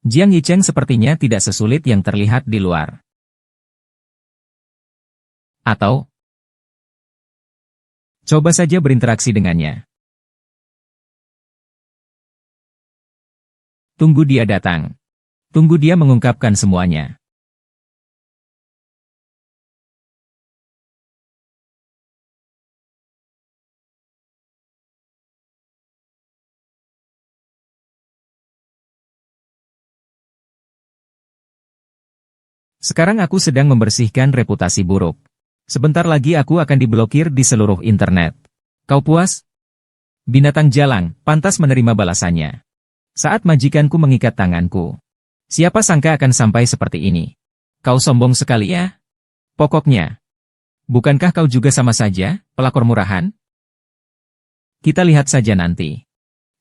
[SPEAKER 1] Jiang Yicheng sepertinya tidak sesulit yang terlihat di luar. Atau, coba saja berinteraksi dengannya. Tunggu dia datang. Tunggu dia mengungkapkan semuanya. Sekarang aku sedang membersihkan reputasi buruk. Sebentar lagi aku akan diblokir di seluruh internet. Kau puas? Binatang jalang, pantas menerima balasannya. Saat majikanku mengikat tanganku. Siapa sangka akan sampai seperti ini? Kau sombong sekali ya? Pokoknya. Bukankah kau juga sama saja, pelakor murahan? Kita lihat saja nanti.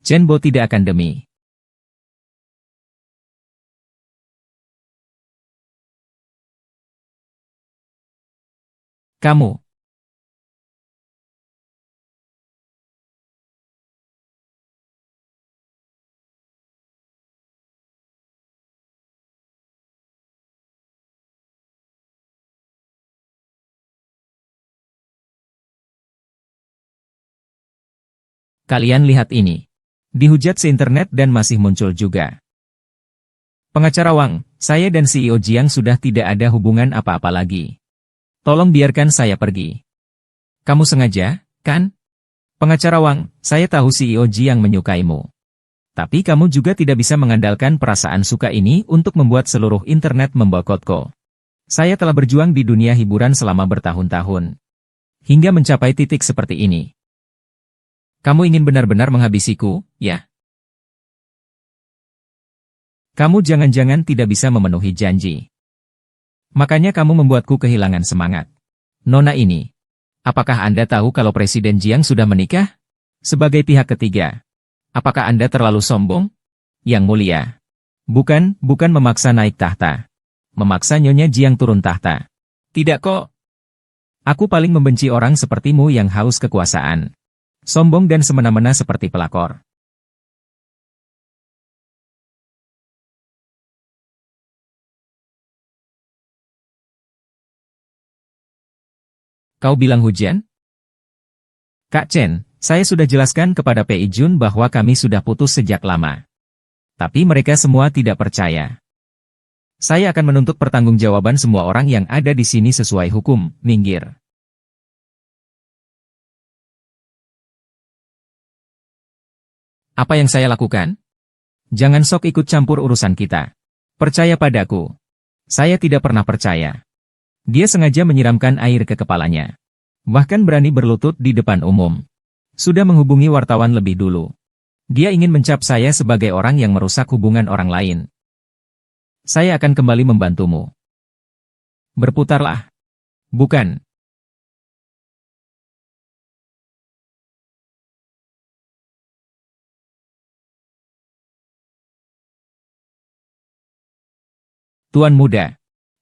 [SPEAKER 1] Chen Bo tidak akan demi Kamu. Kalian lihat ini. Dihujat se-internet dan masih muncul juga. Pengacara Wang, saya dan CEO Jiang sudah tidak ada hubungan apa-apa lagi. Tolong biarkan saya pergi. Kamu sengaja, kan? Pengacara Wang, saya tahu CEO Jiang menyukaimu. Tapi kamu juga tidak bisa mengandalkan perasaan suka ini untuk membuat seluruh internet memboikotku. Saya telah berjuang di dunia hiburan selama bertahun-tahun. Hingga mencapai titik seperti ini. Kamu ingin benar-benar menghabisiku, ya? Kamu jangan-jangan tidak bisa memenuhi janji. Makanya kamu membuatku kehilangan semangat. Nona ini. Apakah Anda tahu kalau Presiden Jiang sudah menikah? Sebagai pihak ketiga. Apakah Anda terlalu sombong? Yang mulia. Bukan memaksa naik tahta. Memaksa Nyonya Jiang turun tahta. Tidak kok. Aku paling membenci orang sepertimu yang haus kekuasaan. Sombong dan semena-mena seperti pelakor. Kau bilang hujan? Kak Chen, saya sudah jelaskan kepada Pei Jun bahwa kami sudah putus sejak lama. Tapi mereka semua tidak percaya. Saya akan menuntut pertanggungjawaban semua orang yang ada di sini sesuai hukum, minggir. Apa yang saya lakukan? Jangan sok ikut campur urusan kita. Percaya padaku. Saya tidak pernah percaya. Dia sengaja menyiramkan air ke kepalanya. Bahkan berani berlutut di depan umum. Sudah menghubungi wartawan lebih dulu. Dia ingin mencap saya sebagai orang yang merusak hubungan orang lain. Saya akan kembali membantumu. Berputarlah. Bukan. Tuan muda.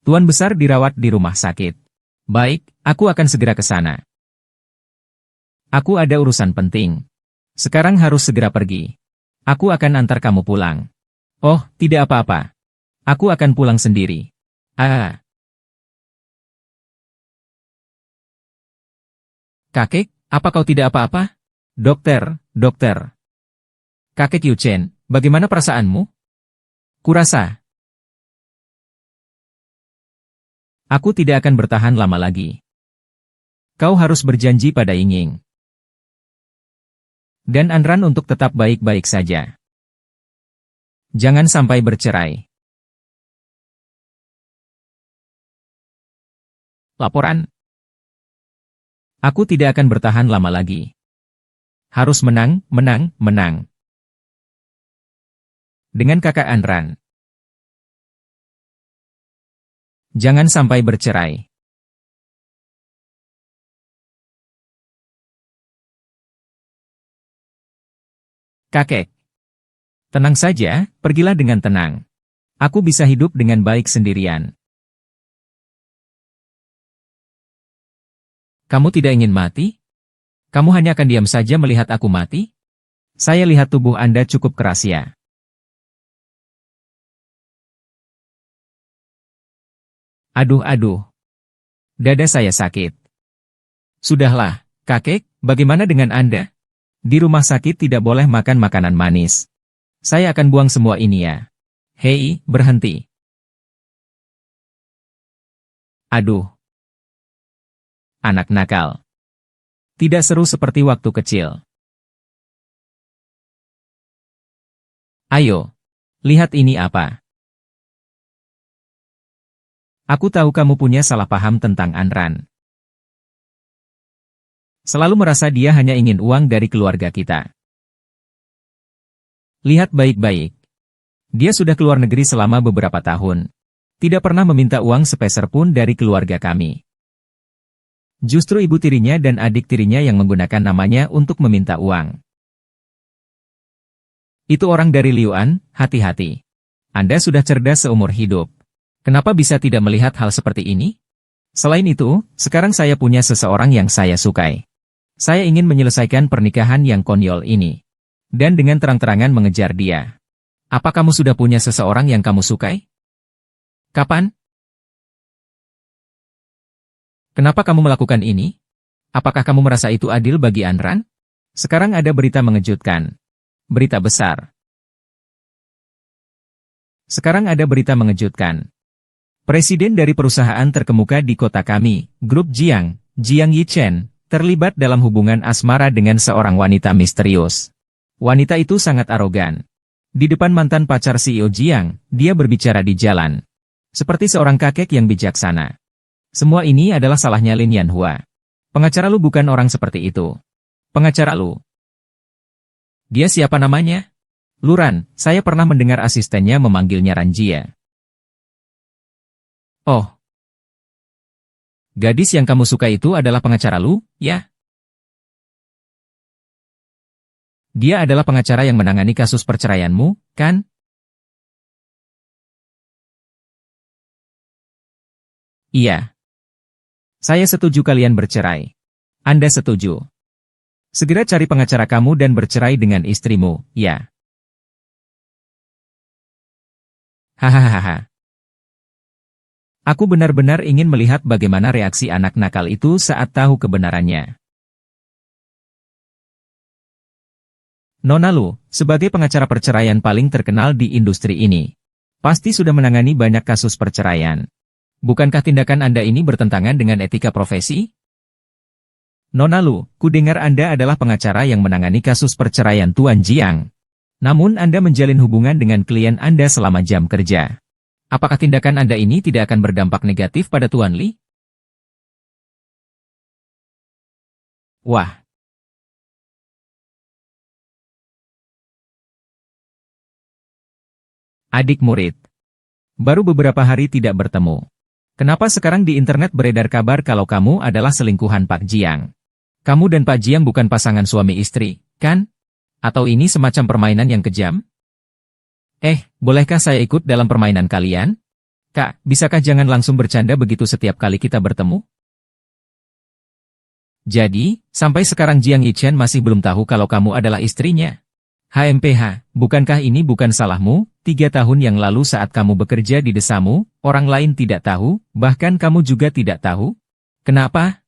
[SPEAKER 1] Tuan besar dirawat di rumah sakit. Baik, aku akan segera ke sana. Aku ada urusan penting. Sekarang harus segera pergi. Aku akan antar kamu pulang. Oh, tidak apa-apa. Aku akan pulang sendiri. Kakek, apa kau tidak apa-apa? Dokter. Kakek Yu Chen, bagaimana perasaanmu? Kurasa. Aku tidak akan bertahan lama lagi. Kau harus berjanji pada Ying dan Anran untuk tetap baik-baik saja. Jangan sampai bercerai. Laporan. Aku tidak akan bertahan lama lagi. Harus menang. Dengan kakak Anran. Jangan sampai bercerai. Kakek. Tenang saja, pergilah dengan tenang. Aku bisa hidup dengan baik sendirian. Kamu tidak ingin mati? Kamu hanya akan diam saja melihat aku mati? Saya lihat tubuh Anda cukup keras ya. Aduh. Dada saya sakit. Sudahlah, kakek, bagaimana dengan Anda? Di rumah sakit tidak boleh makan makanan manis. Saya akan buang semua ini ya. Hei, berhenti. Aduh. Anak nakal. Tidak seru seperti waktu kecil. Ayo. Lihat ini apa. Aku tahu kamu punya salah paham tentang Anran. Selalu merasa dia hanya ingin uang dari keluarga kita. Lihat baik-baik. Dia sudah keluar negeri selama beberapa tahun. Tidak pernah meminta uang sepeser pun dari keluarga kami. Justru ibu tirinya dan adik tirinya yang menggunakan namanya untuk meminta uang. Itu orang dari Liuan, hati-hati. Anda sudah cerdas seumur hidup. Kenapa bisa tidak melihat hal seperti ini? Selain itu, sekarang saya punya seseorang yang saya sukai. Saya ingin menyelesaikan pernikahan yang konyol ini. Dan dengan terang-terangan mengejar dia. Apa kamu sudah punya seseorang yang kamu sukai? Kapan? Kenapa kamu melakukan ini? Apakah kamu merasa itu adil bagi Anran? Sekarang ada berita mengejutkan. Berita besar. Sekarang ada berita mengejutkan. Presiden dari perusahaan terkemuka di kota kami, Grup Jiang, Jiang Yichen, terlibat dalam hubungan asmara dengan seorang wanita misterius. Wanita itu sangat arogan. Di depan mantan pacar CEO Jiang, dia berbicara di jalan. Seperti seorang kakek yang bijaksana. Semua ini adalah salahnya Lin Yanhua. Pengacara lu bukan orang seperti itu. Pengacara lu. Dia siapa namanya? Luran, saya pernah mendengar asistennya memanggilnya Ranjia. Oh. Gadis yang kamu suka itu adalah pengacara lu, ya? Dia adalah pengacara yang menangani kasus perceraianmu, kan? Iya. Saya setuju kalian bercerai. Anda setuju? Segera cari pengacara kamu dan bercerai dengan istrimu, ya? Hahaha. Aku benar-benar ingin melihat bagaimana reaksi anak nakal itu saat tahu kebenarannya. Nona Lu, sebagai pengacara perceraian paling terkenal di industri ini, pasti sudah menangani banyak kasus perceraian. Bukankah tindakan Anda ini bertentangan dengan etika profesi? Nona Lu, kudengar Anda adalah pengacara yang menangani kasus perceraian Tuan Jiang. Namun Anda menjalin hubungan dengan klien Anda selama jam kerja. Apakah tindakan Anda ini tidak akan berdampak negatif pada Tuan Li? Wah. Adik murid. Baru beberapa hari tidak bertemu. Kenapa sekarang di internet beredar kabar kalau kamu adalah selingkuhan Pak Jiang? Kamu dan Pak Jiang bukan pasangan suami istri, kan? Atau ini semacam permainan yang kejam? Bolehkah saya ikut dalam permainan kalian? Kak, bisakah jangan langsung bercanda begitu setiap kali kita bertemu? Jadi, sampai sekarang Jiang Yichen masih belum tahu kalau kamu adalah istrinya. HMPH, bukankah ini bukan salahmu? 3 tahun yang lalu saat kamu bekerja di desamu, orang lain tidak tahu, bahkan kamu juga tidak tahu? Kenapa?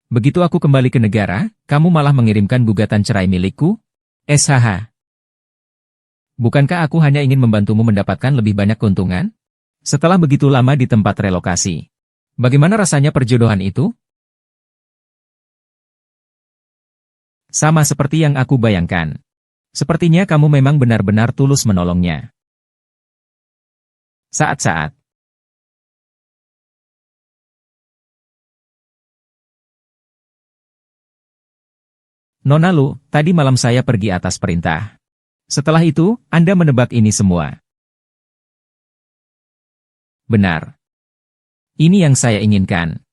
[SPEAKER 1] Begitu aku kembali ke negara, kamu malah mengirimkan gugatan cerai milikku? SHH. Bukankah aku hanya ingin membantumu mendapatkan lebih banyak keuntungan? Setelah begitu lama di tempat relokasi. Bagaimana rasanya perjodohan itu? Sama seperti yang aku bayangkan. Sepertinya kamu memang benar-benar tulus menolongnya. Saat-saat. Nona Lu, tadi malam saya pergi atas perintah. Setelah itu, Anda menebak ini semua. Benar. Ini yang saya inginkan.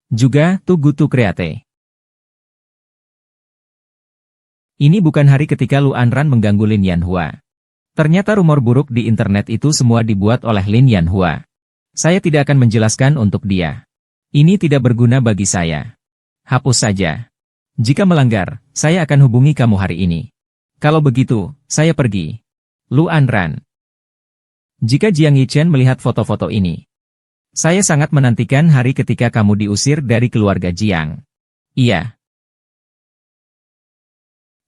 [SPEAKER 1] Juga, Tugutu Kreate. Ini bukan hari ketika Lu Anran mengganggu Lin Yanhua. Ternyata rumor buruk di internet itu semua dibuat oleh Lin Yanhua. Saya tidak akan menjelaskan untuk dia. Ini tidak berguna bagi saya. Hapus saja. Jika melanggar, saya akan hubungi kamu hari ini. Kalau begitu, saya pergi. Lu Anran. Jika Jiang Yichen melihat foto-foto ini, saya sangat menantikan hari ketika kamu diusir dari keluarga Jiang. Iya.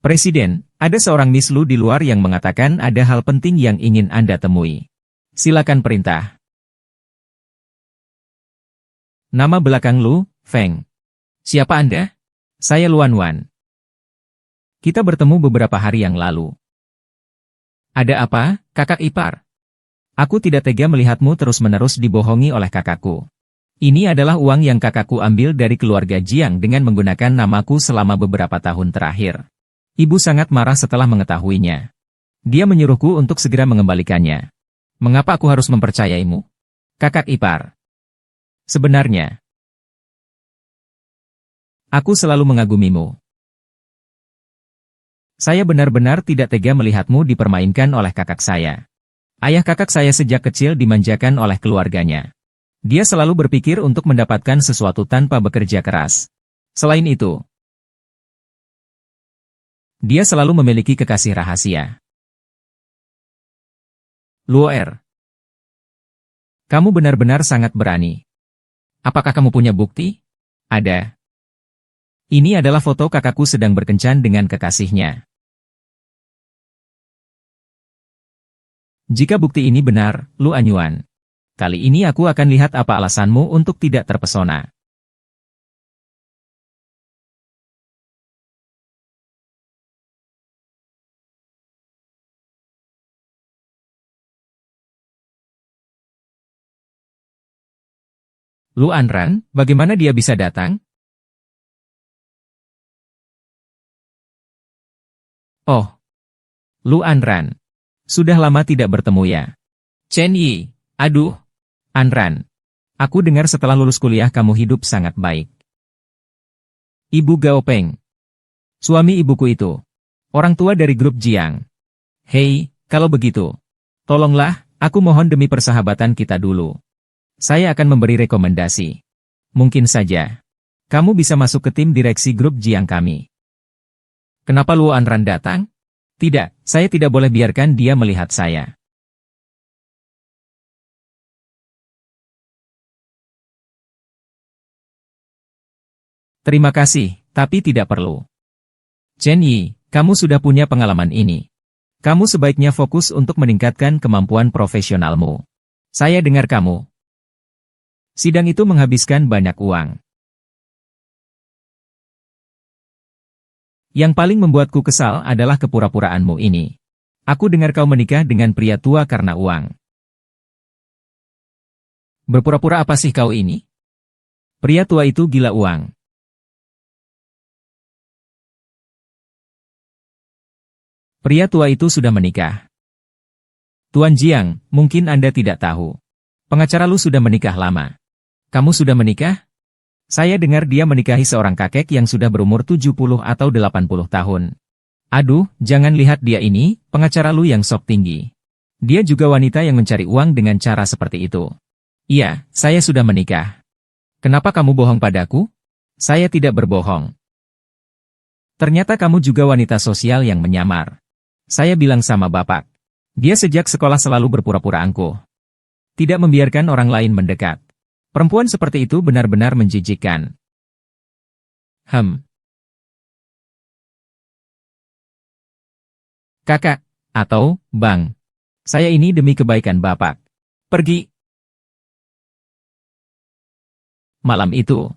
[SPEAKER 1] Presiden, ada seorang Miss Lu di luar yang mengatakan ada hal penting yang ingin Anda temui. Silakan perintah. Nama belakang Lu, Feng. Siapa Anda? Saya Luan Wan. Kita bertemu beberapa hari yang lalu. Ada apa, kakak ipar? Aku tidak tega melihatmu terus-menerus dibohongi oleh kakakku. Ini adalah uang yang kakakku ambil dari keluarga Jiang dengan menggunakan namaku selama beberapa tahun terakhir. Ibu sangat marah setelah mengetahuinya. Dia menyuruhku untuk segera mengembalikannya. Mengapa aku harus mempercayaimu? Kakak ipar. Sebenarnya, aku selalu mengagumimu. Saya benar-benar tidak tega melihatmu dipermainkan oleh kakak saya. Ayah kakak saya sejak kecil dimanjakan oleh keluarganya. Dia selalu berpikir untuk mendapatkan sesuatu tanpa bekerja keras. Selain itu, dia selalu memiliki kekasih rahasia. Luoer, kamu benar-benar sangat berani. Apakah kamu punya bukti? Ada. Ini adalah foto kakakku sedang berkencan dengan kekasihnya. Jika bukti ini benar, Lu Anyuan, kali ini aku akan lihat apa alasanmu untuk tidak terpesona. Lu Anran, bagaimana dia bisa datang? Oh, Lu Anran. Sudah lama tidak bertemu ya. Chen Yi, aduh. Anran. Aku dengar setelah lulus kuliah kamu hidup sangat baik. Ibu Gao Peng. Suami ibuku itu. Orang tua dari grup Jiang. Hei, kalau begitu. Tolonglah, aku mohon demi persahabatan kita dulu. Saya akan memberi rekomendasi. Mungkin saja. Kamu bisa masuk ke tim direksi grup Jiang kami. Kenapa Luo Anran datang? Tidak, saya tidak boleh biarkan dia melihat saya. Terima kasih, tapi tidak perlu. Chen Yi, kamu sudah punya pengalaman ini. Kamu sebaiknya fokus untuk meningkatkan kemampuan profesionalmu. Saya dengar kamu. Sidang itu menghabiskan banyak uang. Yang paling membuatku kesal adalah kepura-puraanmu ini. Aku dengar kau menikah dengan pria tua karena uang. Berpura-pura apa sih kau ini? Pria tua itu gila uang. Pria tua itu sudah menikah. Tuan Jiang, mungkin Anda tidak tahu. Pengacara lu sudah menikah lama. Kamu sudah menikah? Saya dengar dia menikahi seorang kakek yang sudah berumur 70 atau 80 tahun. Aduh, jangan lihat dia ini, pengacara lu yang sok tinggi. Dia juga wanita yang mencari uang dengan cara seperti itu. Iya, saya sudah menikah. Kenapa kamu bohong padaku? Saya tidak berbohong. Ternyata kamu juga wanita sosial yang menyamar. Saya bilang sama bapak. Dia sejak sekolah selalu berpura-pura angkuh. Tidak membiarkan orang lain mendekat. Perempuan seperti itu benar-benar menjijikkan. Kakak, atau, Bang. Saya ini demi kebaikan Bapak. Pergi. Malam itu.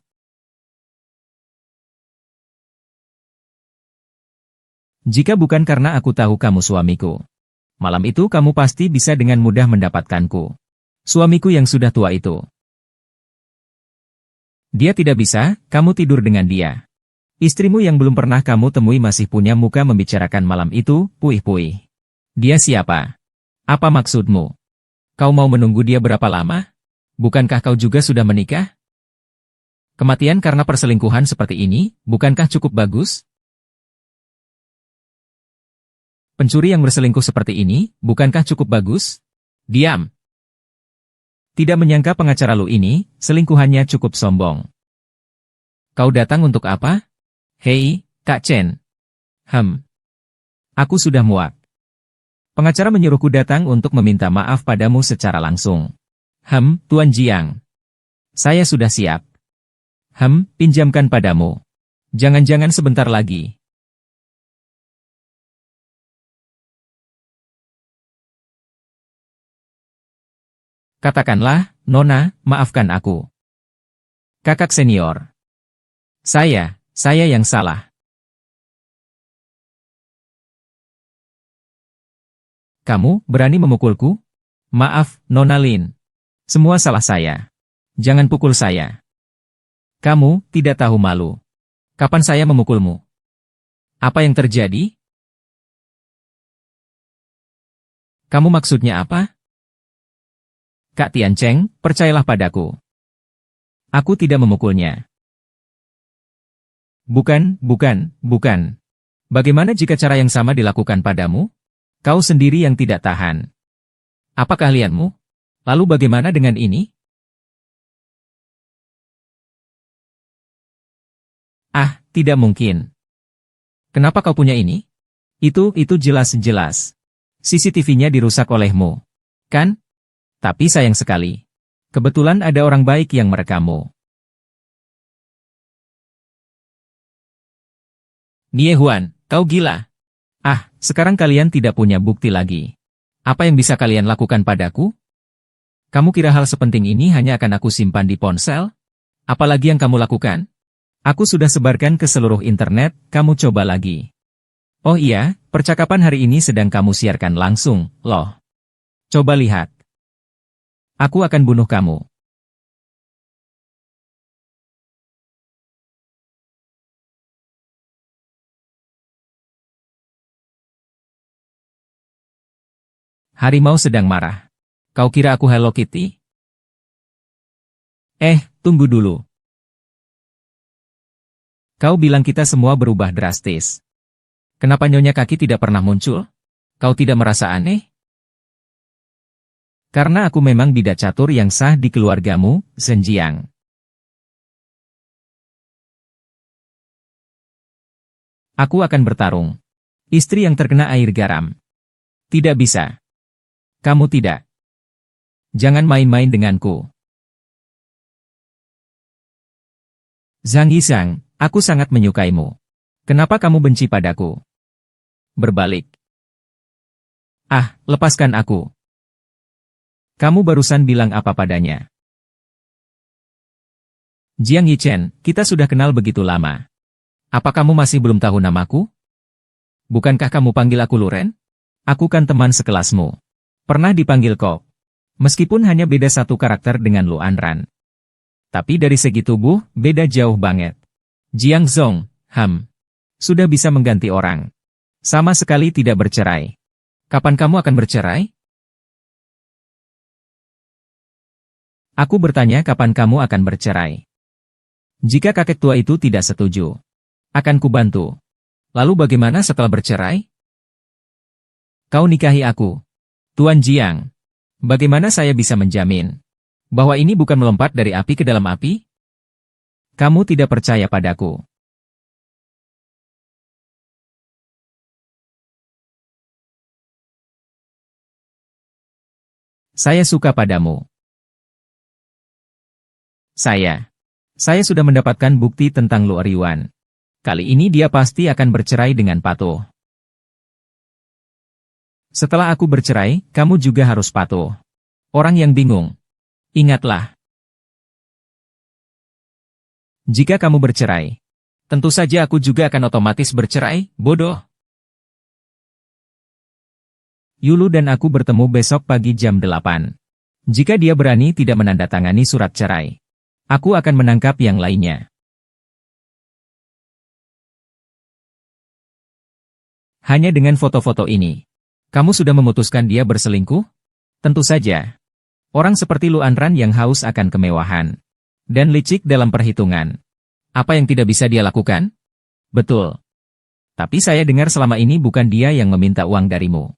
[SPEAKER 1] Jika bukan karena aku tahu kamu suamiku. Malam itu kamu pasti bisa dengan mudah mendapatkanku. Suamiku yang sudah tua itu. Dia tidak bisa, kamu tidur dengan dia. Istrimu yang belum pernah kamu temui masih punya muka membicarakan malam itu, puih-puih. Dia siapa? Apa maksudmu? Kau mau menunggu dia berapa lama? Bukankah kau juga sudah menikah? Kematian karena perselingkuhan seperti ini, bukankah cukup bagus? Pencuri yang berselingkuh seperti ini, bukankah cukup bagus? Diam. Tidak menyangka pengacara lu ini, selingkuhannya cukup sombong. Kau datang untuk apa? Hei, Kak Chen. Aku sudah muak. Pengacara menyuruhku datang untuk meminta maaf padamu secara langsung. Tuan Jiang. Saya sudah siap. Pinjamkan padamu. Jangan-jangan sebentar lagi. Katakanlah, Nona, maafkan aku. Kakak senior. Saya yang salah. Kamu berani memukulku? Maaf, Nona Lin. Semua salah saya. Jangan pukul saya. Kamu tidak tahu malu. Kapan saya memukulmu? Apa yang terjadi? Kamu maksudnya apa? Kak Tiancheng, percayalah padaku. Aku tidak memukulnya. Bukan. Bagaimana jika cara yang sama dilakukan padamu? Kau sendiri yang tidak tahan. Apa keahlianmu? Lalu bagaimana dengan ini? Ah, tidak mungkin. Kenapa kau punya ini? Itu jelas-jelas. CCTV-nya dirusak olehmu. Kan? Tapi sayang sekali. Kebetulan ada orang baik yang merekammu. Nie Huan, kau gila. Ah, sekarang kalian tidak punya bukti lagi. Apa yang bisa kalian lakukan padaku? Kamu kira hal sepenting ini hanya akan aku simpan di ponsel? Apalagi yang kamu lakukan? Aku sudah sebarkan ke seluruh internet, kamu coba lagi. Oh iya, percakapan hari ini sedang kamu siarkan langsung, loh. Coba lihat. Aku akan bunuh kamu. Harimau sedang marah. Kau kira aku Hello Kitty? Tunggu dulu. Kau bilang kita semua berubah drastis. Kenapa Nyonya Kaki tidak pernah muncul? Kau tidak merasa aneh? Karena aku memang bidak catur yang sah di keluargamu, Zhenjiang. Aku akan bertarung. Istri yang terkena air garam. Tidak bisa. Kamu tidak. Jangan main-main denganku. Zhang Yizhang, aku sangat menyukaimu. Kenapa kamu benci padaku? Berbalik. Ah, lepaskan aku. Kamu barusan bilang apa padanya? Jiang Yichen, kita sudah kenal begitu lama. Apa kamu masih belum tahu namaku? Bukankah kamu panggil aku Luren? Aku kan teman sekelasmu. Pernah dipanggil Kok. Meskipun hanya beda satu karakter dengan Lu Anran. Tapi dari segi tubuh, beda jauh banget. Jiang Zong, sudah bisa mengganti orang. Sama sekali tidak bercerai. Kapan kamu akan bercerai? Aku bertanya kapan kamu akan bercerai. Jika kakek tua itu tidak setuju, akan kubantu. Lalu bagaimana setelah bercerai? Kau nikahi aku. Tuan Jiang. Bagaimana saya bisa menjamin bahwa ini bukan melompat dari api ke dalam api? Kamu tidak percaya padaku. Saya suka padamu. Saya sudah mendapatkan bukti tentang Luo Riwan. Kali ini dia pasti akan bercerai dengan patuh. Setelah aku bercerai, kamu juga harus patuh. Orang yang bingung. Ingatlah. Jika kamu bercerai, tentu saja aku juga akan otomatis bercerai, bodoh. Yulu dan aku bertemu besok pagi jam 8. Jika dia berani tidak menandatangani surat cerai, aku akan menangkap yang lainnya. Hanya dengan foto-foto ini, kamu sudah memutuskan dia berselingkuh? Tentu saja. Orang seperti Lu Anran yang haus akan kemewahan dan licik dalam perhitungan. Apa yang tidak bisa dia lakukan? Betul. Tapi saya dengar selama ini bukan dia yang meminta uang darimu.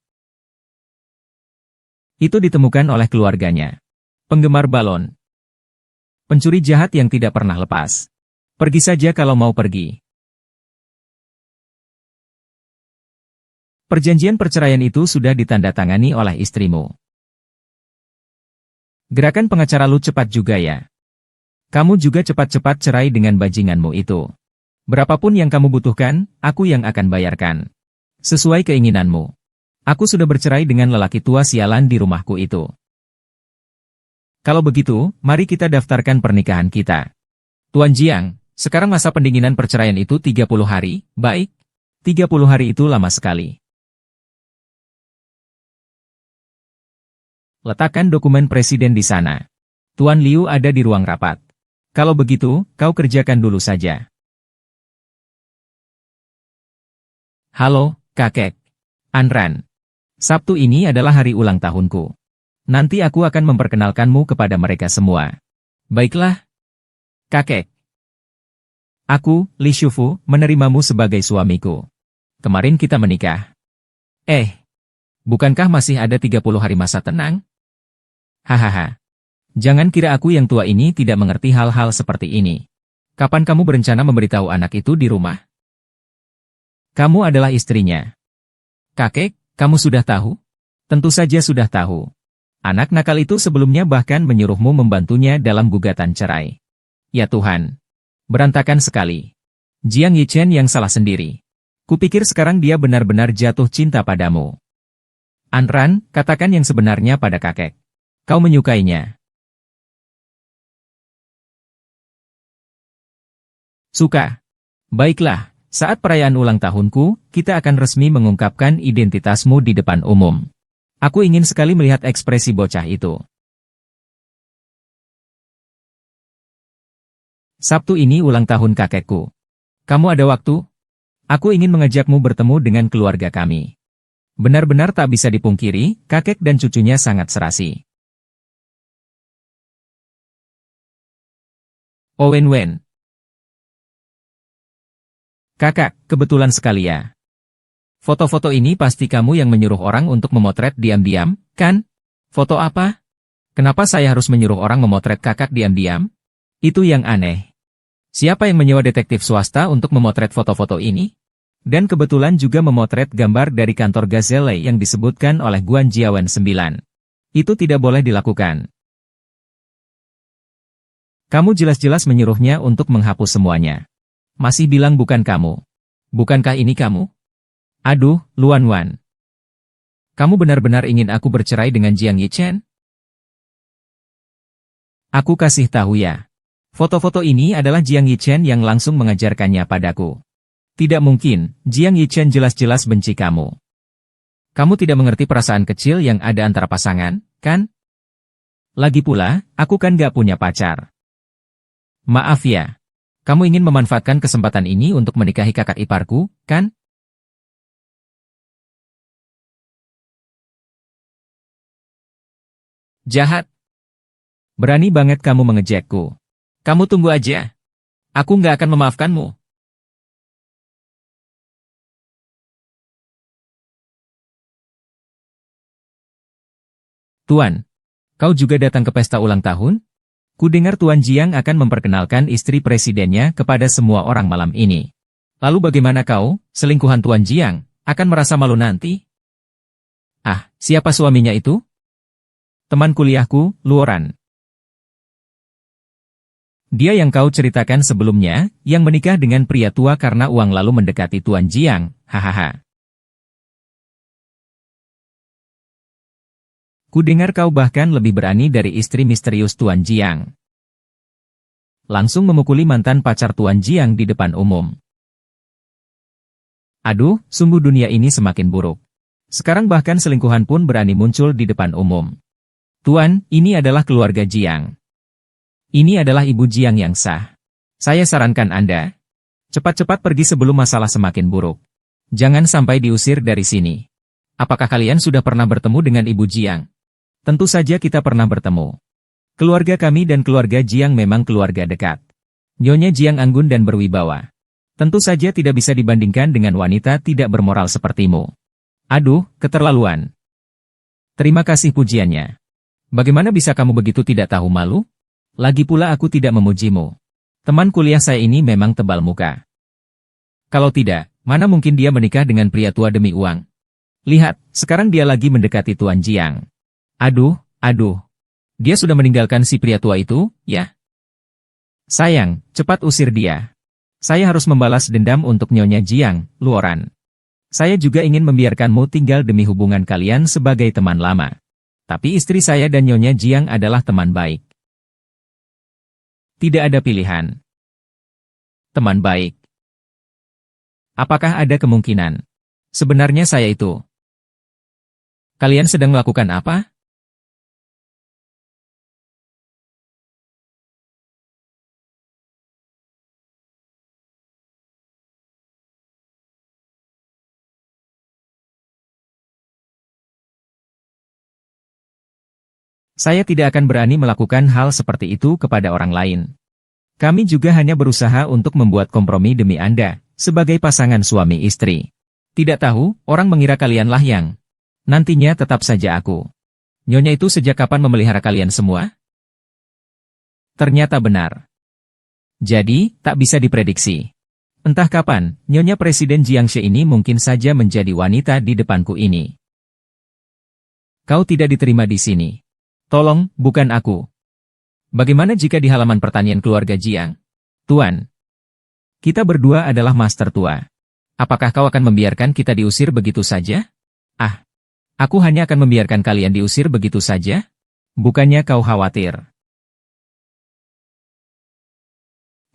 [SPEAKER 1] Itu ditemukan oleh keluarganya. Penggemar balon. Pencuri jahat yang tidak pernah lepas. Pergi saja kalau mau pergi. Perjanjian perceraian itu sudah ditandatangani oleh istrimu. Gerakan pengacara lu cepat juga ya. Kamu juga cepat-cepat cerai dengan bajinganmu itu. Berapapun yang kamu butuhkan, aku yang akan bayarkan. Sesuai keinginanmu. Aku sudah bercerai dengan lelaki tua sialan di rumahku itu. Kalau begitu, mari kita daftarkan pernikahan kita. Tuan Jiang, sekarang masa pendinginan perceraian itu 30 hari, baik? 30 hari itu lama sekali. Letakkan dokumen presiden di sana. Tuan Liu ada di ruang rapat. Kalau begitu, kau kerjakan dulu saja. Halo, kakek. Anran. Sabtu ini adalah hari ulang tahunku. Nanti aku akan memperkenalkanmu kepada mereka semua. Baiklah. Kakek. Aku, Li Shufu, menerimamu sebagai suamiku. Kemarin kita menikah. Bukankah masih ada 30 hari masa tenang? Hahaha. Jangan kira aku yang tua ini tidak mengerti hal-hal seperti ini. Kapan kamu berencana memberitahu anak itu di rumah? Kamu adalah istrinya. Kakek, kamu sudah tahu? Tentu saja sudah tahu. Anak nakal itu sebelumnya bahkan menyuruhmu membantunya dalam gugatan cerai. Ya Tuhan. Berantakan sekali. Jiang Yichen yang salah sendiri. Kupikir sekarang dia benar-benar jatuh cinta padamu. Anran, katakan yang sebenarnya pada kakek. Kau menyukainya. Suka. Baiklah, saat perayaan ulang tahunku, kita akan resmi mengungkapkan identitasmu di depan umum. Aku ingin sekali melihat ekspresi bocah itu. Sabtu ini ulang tahun kakekku. Kamu ada waktu? Aku ingin mengajakmu bertemu dengan keluarga kami. Benar-benar tak bisa dipungkiri, kakek dan cucunya sangat serasi. Owen Wen. Kakak, kebetulan sekali ya. Foto-foto ini pasti kamu yang menyuruh orang untuk memotret diam-diam, kan? Foto apa? Kenapa saya harus menyuruh orang memotret kakak diam-diam? Itu yang aneh. Siapa yang menyewa detektif swasta untuk memotret foto-foto ini? Dan kebetulan juga memotret gambar dari kantor Gazelle yang disebutkan oleh Guan Jiawen 9. Itu tidak boleh dilakukan. Kamu jelas-jelas menyuruhnya untuk menghapus semuanya. Masih bilang bukan kamu. Bukankah ini kamu? Aduh, Luan Wan. Kamu benar-benar ingin aku bercerai dengan Jiang Yichen? Aku kasih tahu ya. Foto-foto ini adalah Jiang Yichen yang langsung mengajarkannya padaku. Tidak mungkin, Jiang Yichen jelas-jelas benci kamu. Kamu tidak mengerti perasaan kecil yang ada antara pasangan, kan? Lagi pula, aku kan gak punya pacar. Maaf ya. Kamu ingin memanfaatkan kesempatan ini untuk menikahi kakak iparku, kan? Jahat. Berani banget kamu mengejekku. Kamu tunggu aja. Aku nggak akan memaafkanmu. Tuan, kau juga datang ke pesta ulang tahun? Kudengar Tuan Jiang akan memperkenalkan istri presidennya kepada semua orang malam ini. Lalu bagaimana kau, selingkuhan Tuan Jiang, akan merasa malu nanti? Ah, siapa suaminya itu? Teman kuliahku, Luoran. Dia yang kau ceritakan sebelumnya, yang menikah dengan pria tua karena uang lalu mendekati Tuan Jiang, hahaha. Kudengar kau bahkan lebih berani dari istri misterius Tuan Jiang. Langsung memukuli mantan pacar Tuan Jiang di depan umum. Aduh, sungguh dunia ini semakin buruk. Sekarang bahkan selingkuhan pun berani muncul di depan umum. Tuan, ini adalah keluarga Jiang. Ini adalah ibu Jiang yang sah. Saya sarankan Anda, cepat-cepat pergi sebelum masalah semakin buruk. Jangan sampai diusir dari sini. Apakah kalian sudah pernah bertemu dengan ibu Jiang? Tentu saja kita pernah bertemu. Keluarga kami dan keluarga Jiang memang keluarga dekat. Nyonya Jiang anggun dan berwibawa. Tentu saja tidak bisa dibandingkan dengan wanita tidak bermoral sepertimu. Aduh, keterlaluan. Terima kasih pujiannya. Bagaimana bisa kamu begitu tidak tahu malu? Lagi pula aku tidak memujimu. Teman kuliah saya ini memang tebal muka. Kalau tidak, mana mungkin dia menikah dengan pria tua demi uang? Lihat, sekarang dia lagi mendekati Tuan Jiang. Aduh, aduh. Dia sudah meninggalkan si pria tua itu, ya? Sayang, cepat usir dia. Saya harus membalas dendam untuk Nyonya Jiang, Luoran. Saya juga ingin membiarkanmu tinggal demi hubungan kalian sebagai teman lama. Tapi istri saya dan Nyonya Jiang adalah teman baik. Tidak ada pilihan. Teman baik. Apakah ada kemungkinan? Sebenarnya saya itu. Kalian sedang melakukan apa? Saya tidak akan berani melakukan hal seperti itu kepada orang lain. Kami juga hanya berusaha untuk membuat kompromi demi Anda, sebagai pasangan suami istri. Tidak tahu, orang mengira kalianlah yang. Nantinya tetap saja aku. Nyonya itu sejak kapan memelihara kalian semua? Ternyata benar. Jadi, tak bisa diprediksi. Entah kapan, Nyonya Presiden Jiangxe ini mungkin saja menjadi wanita di depanku ini. Kau tidak diterima di sini. Tolong, bukan aku. Bagaimana jika di halaman pertanian keluarga Jiang? Tuan, kita berdua adalah master tua. Apakah kau akan membiarkan kita diusir begitu saja? Ah, aku hanya akan membiarkan kalian diusir begitu saja? Bukannya kau khawatir?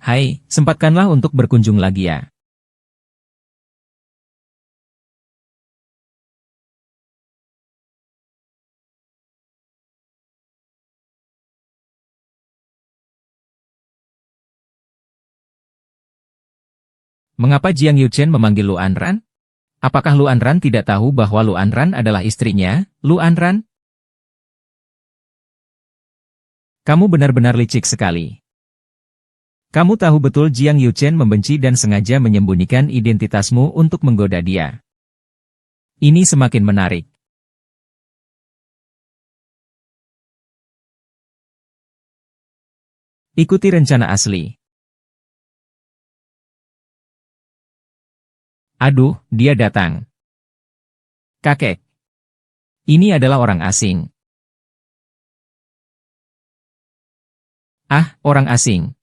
[SPEAKER 1] Hai, sempatkanlah untuk berkunjung lagi ya. Mengapa Jiang Yuchen memanggil Lu Anran? Apakah Lu Anran tidak tahu bahwa Lu Anran adalah istrinya, Lu Anran? Kamu benar-benar licik sekali. Kamu tahu betul Jiang Yuchen membenci dan sengaja menyembunyikan identitasmu untuk menggoda dia. Ini semakin menarik. Ikuti rencana asli. Aduh, dia datang. Kakek. Ini adalah orang asing. Ah, orang asing.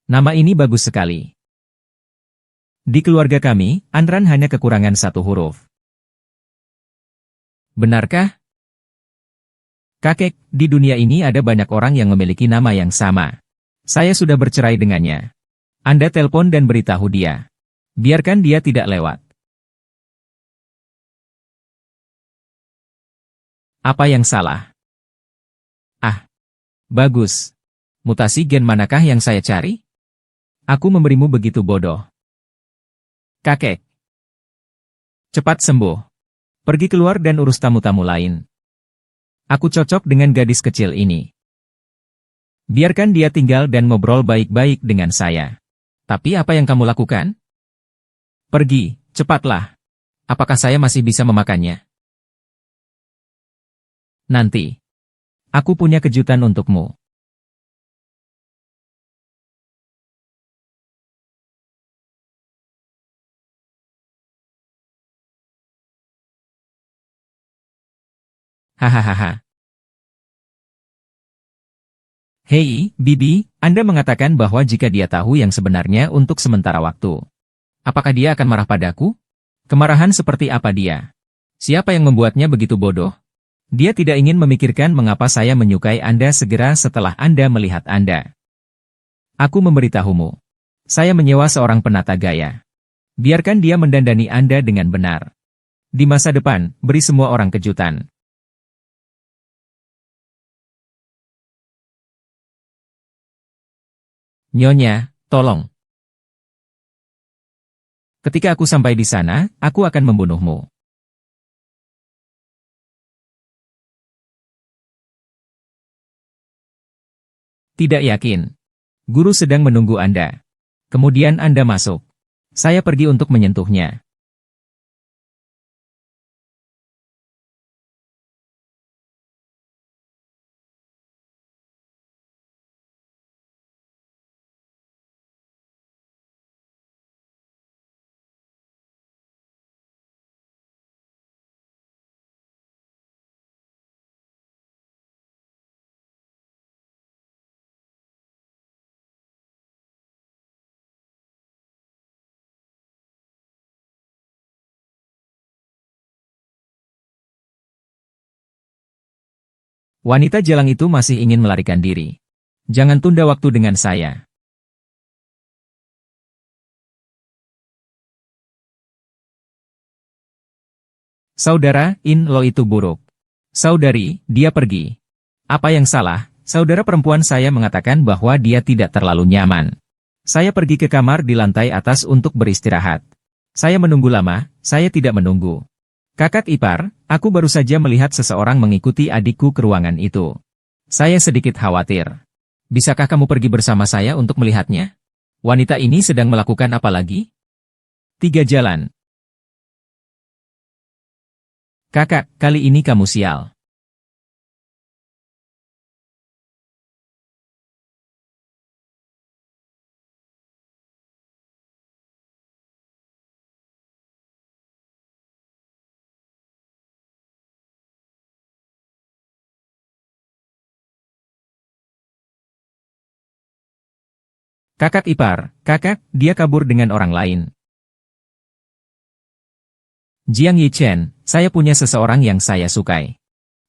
[SPEAKER 1] Nama ini bagus sekali. Di keluarga kami, Anran hanya kekurangan satu huruf. Benarkah? Kakek, di dunia ini ada banyak orang yang memiliki nama yang sama. Saya sudah bercerai dengannya. Anda telepon dan beritahu dia. Biarkan dia tidak lewat. Apa yang salah? Ah, bagus. Mutasi gen manakah yang saya cari? Aku memberimu begitu bodoh. Kakek. Cepat sembuh. Pergi keluar dan urus tamu-tamu lain. Aku cocok dengan gadis kecil ini. Biarkan dia tinggal dan ngobrol baik-baik dengan saya. Tapi apa yang kamu lakukan? Pergi, cepatlah. Apakah saya masih bisa memakannya? Nanti. Aku punya kejutan untukmu. Hahaha. Hei, Bibi, Anda mengatakan bahwa jika dia tahu yang sebenarnya untuk sementara waktu. Apakah dia akan marah padaku? Kemarahan seperti apa dia? Siapa yang membuatnya begitu bodoh? Dia tidak ingin memikirkan mengapa saya menyukai Anda segera setelah Anda melihat Anda. Aku memberitahumu. Saya menyewa seorang penata gaya. Biarkan dia mendandani Anda dengan benar. Di masa depan, beri semua orang kejutan. Nyonya, tolong. Ketika aku sampai di sana, aku akan membunuhmu. Tidak yakin. Guru sedang menunggu Anda. Kemudian Anda masuk. Saya pergi untuk menyentuhnya. Wanita jalang itu masih ingin melarikan diri. Jangan tunda waktu dengan saya. Saudara, In Lo itu buruk. Saudari, dia pergi. Apa yang salah? Saudara perempuan saya mengatakan bahwa dia tidak terlalu nyaman. Saya pergi ke kamar di lantai atas untuk beristirahat. Saya menunggu lama, saya tidak menunggu. Kakak ipar, aku baru saja melihat seseorang mengikuti adikku ke ruangan itu. Saya sedikit khawatir. Bisakah kamu pergi bersama saya untuk melihatnya? Wanita ini sedang melakukan apa lagi? 3 jalan. Kakak, kali ini kamu sial. Kakak ipar, kakak, dia kabur dengan orang lain. Jiang Yichen, saya punya seseorang yang saya sukai.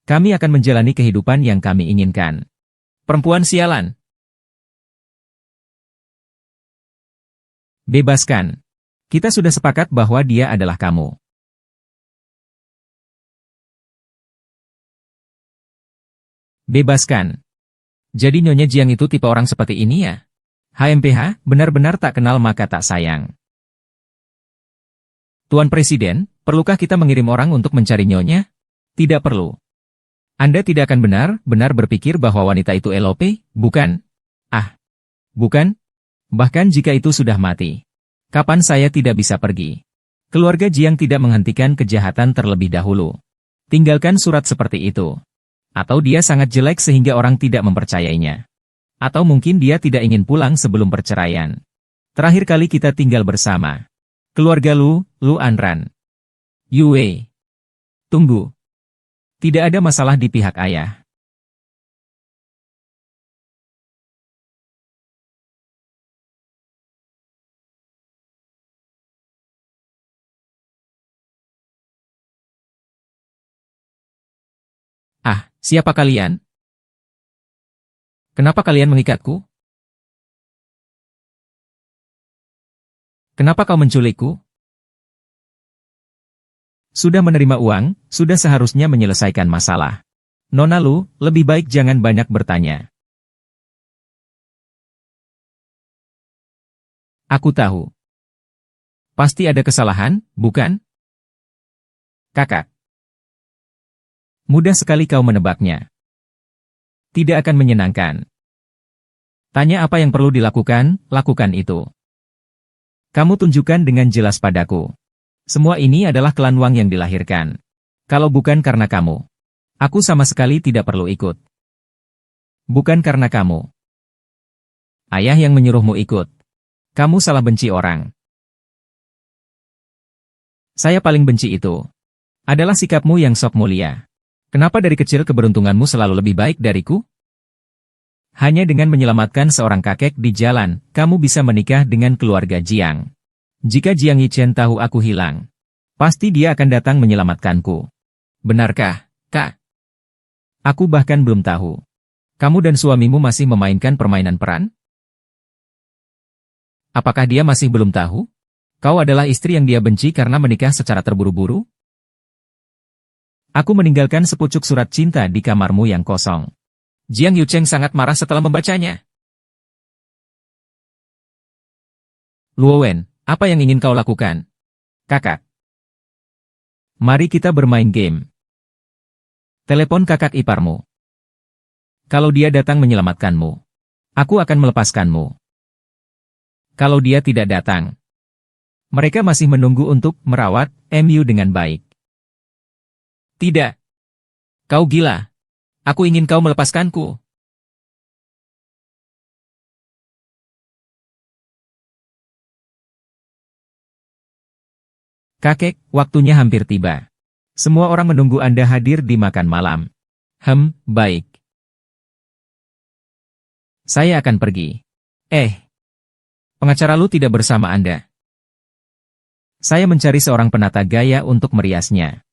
[SPEAKER 1] Kami akan menjalani kehidupan yang kami inginkan. Perempuan sialan. Bebaskan. Kita sudah sepakat bahwa dia adalah kamu. Bebaskan. Jadi Nyonya Jiang itu tipe orang seperti ini ya? HMPH, benar-benar tak kenal maka tak sayang. Tuan Presiden, perlukah kita mengirim orang untuk mencari Nyonya? Tidak perlu. Anda tidak akan benar-benar berpikir bahwa wanita itu LOP, bukan? Ah, bukan? Bahkan jika itu sudah mati. Kapan saya tidak bisa pergi? Keluarga Jiang tidak menghentikan kejahatan terlebih dahulu. Tinggalkan surat seperti itu. Atau dia sangat jelek sehingga orang tidak mempercayainya. Atau mungkin dia tidak ingin pulang sebelum perceraian. Terakhir kali kita tinggal bersama. Keluarga Lu Anran. Yue. Tunggu. Tidak ada masalah di pihak ayah. Ah, siapa kalian? Kenapa kalian mengikatku? Kenapa kau menculikku? Sudah menerima uang, sudah seharusnya menyelesaikan masalah. Nona Lu, lebih baik jangan banyak bertanya. Aku tahu. Pasti ada kesalahan, bukan? Kakak. Mudah sekali kau menebaknya. Tidak akan menyenangkan. Tanya apa yang perlu dilakukan, lakukan itu. Kamu tunjukkan dengan jelas padaku. Semua ini adalah klan Wang yang dilahirkan. Kalau bukan karena kamu, aku sama sekali tidak perlu ikut. Bukan karena kamu. Ayah yang menyuruhmu ikut. Kamu salah benci orang. Saya paling benci itu. Adalah sikapmu yang sok mulia. Kenapa dari kecil keberuntunganmu selalu lebih baik dariku? Hanya dengan menyelamatkan seorang kakek di jalan, kamu bisa menikah dengan keluarga Jiang. Jika Jiang Yichen tahu aku hilang, pasti dia akan datang menyelamatkanku. Benarkah, Kak? Aku bahkan belum tahu. Kamu dan suamimu masih memainkan permainan peran? Apakah dia masih belum tahu? Kau adalah istri yang dia benci karena menikah secara terburu-buru? Aku meninggalkan sepucuk surat cinta di kamarmu yang kosong. Jiang Yucheng sangat marah setelah membacanya. Luo Wen, apa yang ingin kau lakukan? Kakak. Mari kita bermain game. Telepon kakak iparmu. Kalau dia datang menyelamatkanmu, aku akan melepaskanmu. Kalau dia tidak datang, mereka masih menunggu untuk merawat MU dengan baik. Tidak. Kau gila. Aku ingin kau melepaskanku. Kakek, waktunya hampir tiba. Semua orang menunggu Anda hadir di makan malam. Baik. Saya akan pergi. Pengacara Lu tidak bersama Anda. Saya mencari seorang penata gaya untuk meriasnya.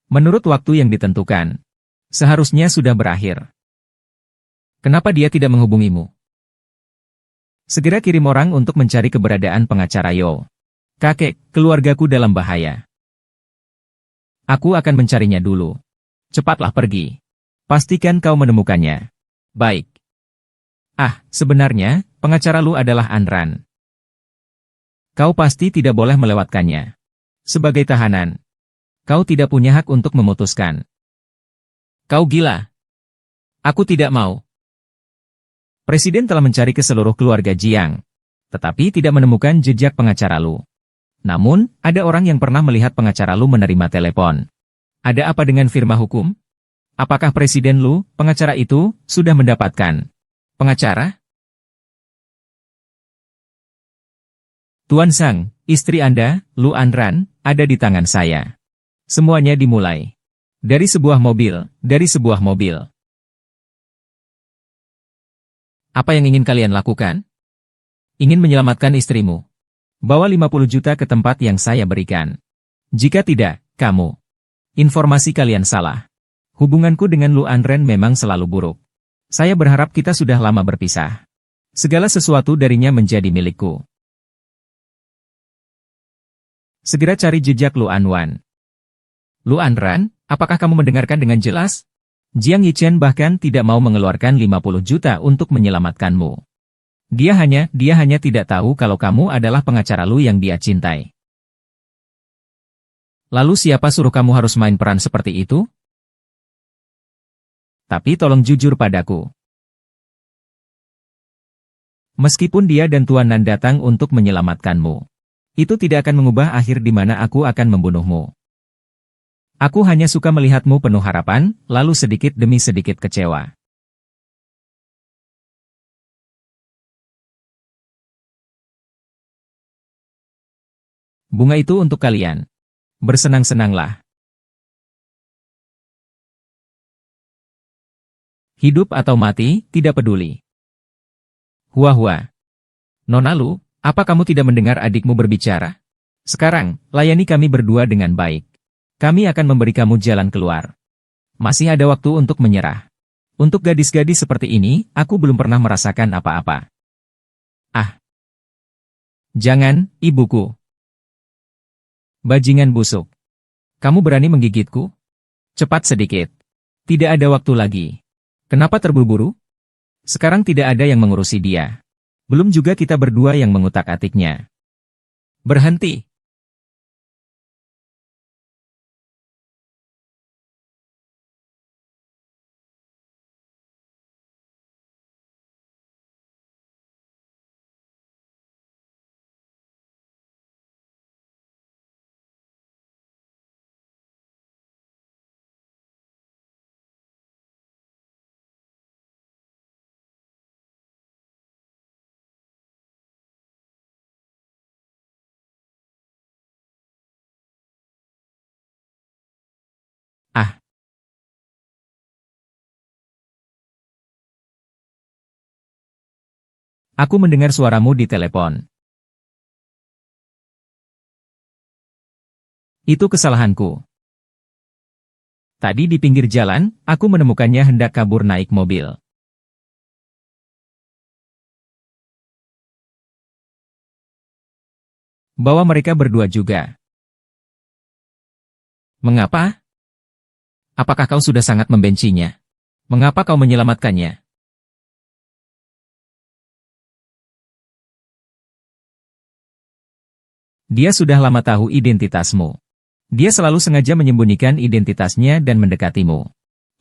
[SPEAKER 1] Menurut waktu yang ditentukan, seharusnya sudah berakhir. Kenapa dia tidak menghubungimu? Segera kirim orang untuk mencari keberadaan pengacara Yo. Kakek, keluargaku dalam bahaya. Aku akan mencarinya dulu. Cepatlah pergi. Pastikan kau menemukannya. Baik. Sebenarnya, pengacara Lu adalah Anran. Kau pasti tidak boleh melewatkannya. Sebagai tahanan, kau tidak punya hak untuk memutuskan. Kau gila. Aku tidak mau. Presiden telah mencari ke seluruh keluarga Jiang, tetapi tidak menemukan jejak pengacara Lu. Namun, ada orang yang pernah melihat pengacara Lu menerima telepon. Ada apa dengan firma hukum? Apakah Presiden Lu, pengacara itu, sudah mendapatkan pengacara? Tuan Sang, istri Anda, Lu Anran, ada di tangan saya. Semuanya dimulai. Dari sebuah mobil. Apa yang ingin kalian lakukan? Ingin menyelamatkan istrimu. Bawa 50 juta ke tempat yang saya berikan. Jika tidak, kamu. Informasi kalian salah. Hubunganku dengan Lu Anren memang selalu buruk. Saya berharap kita sudah lama berpisah. Segala sesuatu darinya menjadi milikku. Segera cari jejak Lu Anwan. Lu Anran, apakah kamu mendengarkan dengan jelas? Jiang Yichen bahkan tidak mau mengeluarkan 50 juta untuk menyelamatkanmu. Dia hanya tidak tahu kalau kamu adalah pengacara Lu yang dia cintai. Lalu siapa suruh kamu harus main peran seperti itu? Tapi tolong jujur padaku. Meskipun dia dan Tuan Nan datang untuk menyelamatkanmu, itu tidak akan mengubah akhir di mana aku akan membunuhmu. Aku hanya suka melihatmu penuh harapan, lalu sedikit demi sedikit kecewa. Bunga itu untuk kalian. Bersenang-senanglah. Hidup atau mati, tidak peduli. Hua-hua. Nona Lu, apa kamu tidak mendengar adikmu berbicara? Sekarang, layani kami berdua dengan baik. Kami akan memberi kamu jalan keluar. Masih ada waktu untuk menyerah. Untuk gadis-gadis seperti ini, aku belum pernah merasakan apa-apa. Ah. Jangan, ibuku. Bajingan busuk. Kamu berani menggigitku? Cepat sedikit. Tidak ada waktu lagi. Kenapa terburu-buru? Sekarang tidak ada yang mengurusi dia. Belum juga kita berdua yang mengutak-atiknya. Berhenti. Ah. Aku mendengar suaramu di telepon. Itu kesalahanku. Tadi di pinggir jalan, aku menemukannya hendak kabur naik mobil. Bawa mereka berdua juga. Mengapa? Apakah kau sudah sangat membencinya? Mengapa kau menyelamatkannya? Dia sudah lama tahu identitasmu. Dia selalu sengaja menyembunyikan identitasnya dan mendekatimu.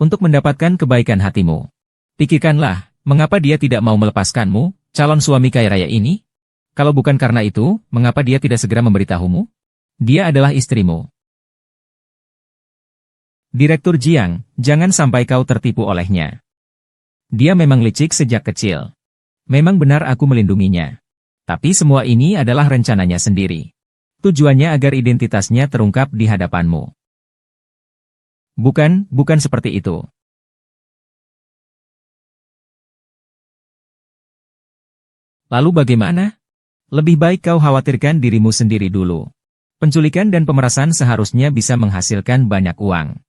[SPEAKER 1] Untuk mendapatkan kebaikan hatimu. Pikirkanlah, mengapa dia tidak mau melepaskanmu, calon suami kaya raya ini? Kalau bukan karena itu, mengapa dia tidak segera memberitahumu? Dia adalah istrimu. Direktur Jiang, jangan sampai kau tertipu olehnya. Dia memang licik sejak kecil. Memang benar aku melindunginya. Tapi semua ini adalah rencananya sendiri. Tujuannya agar identitasnya terungkap di hadapanmu. Bukan seperti itu. Lalu bagaimana? Lebih baik kau khawatirkan dirimu sendiri dulu. Penculikan dan pemerasan seharusnya bisa menghasilkan banyak uang.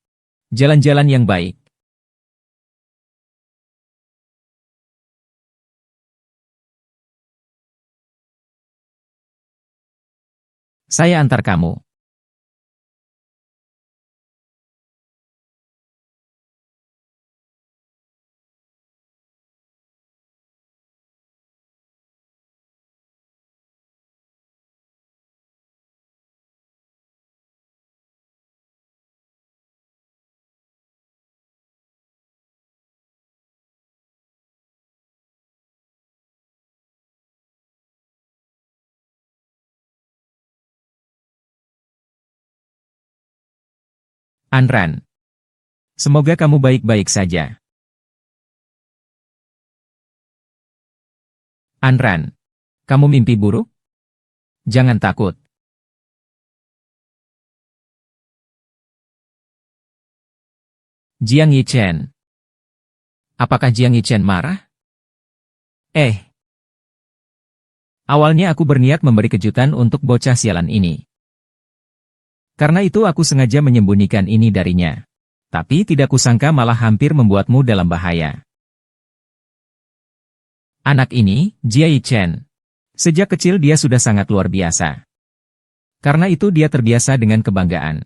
[SPEAKER 1] Jalan-jalan yang baik. Saya antar kamu. Anran. Semoga kamu baik-baik saja. Anran. Kamu mimpi buruk? Jangan takut. Jiang Yichen. Apakah Jiang Yichen marah? Eh, awalnya aku berniat memberi kejutan untuk bocah sialan ini. Karena itu aku sengaja menyembunyikan ini darinya. Tapi tidak kusangka malah hampir membuatmu dalam bahaya. Anak ini, Jia Chen. Sejak kecil dia sudah sangat luar biasa. Karena itu dia terbiasa dengan kebanggaan.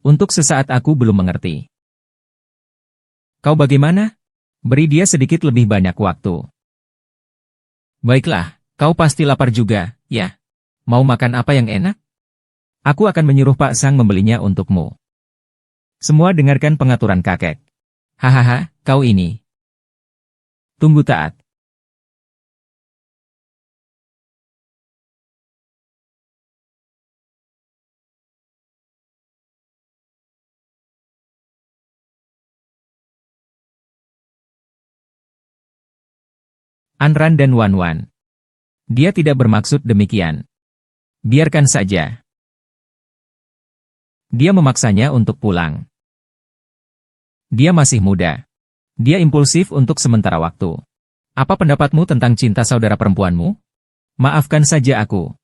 [SPEAKER 1] Untuk sesaat aku belum mengerti. Kau bagaimana? Beri dia sedikit lebih banyak waktu. Baiklah, kau pasti lapar juga, ya? Mau makan apa yang enak? Aku akan menyuruh Pak Sang membelinya untukmu. Semua dengarkan pengaturan kakek. Hahaha, kau ini. Tunggu taat. Anran dan Wan Wan. Dia tidak bermaksud demikian. Biarkan saja. Dia memaksanya untuk pulang. Dia masih muda. Dia impulsif untuk sementara waktu. Apa pendapatmu tentang cinta saudara perempuanmu? Maafkan saja aku.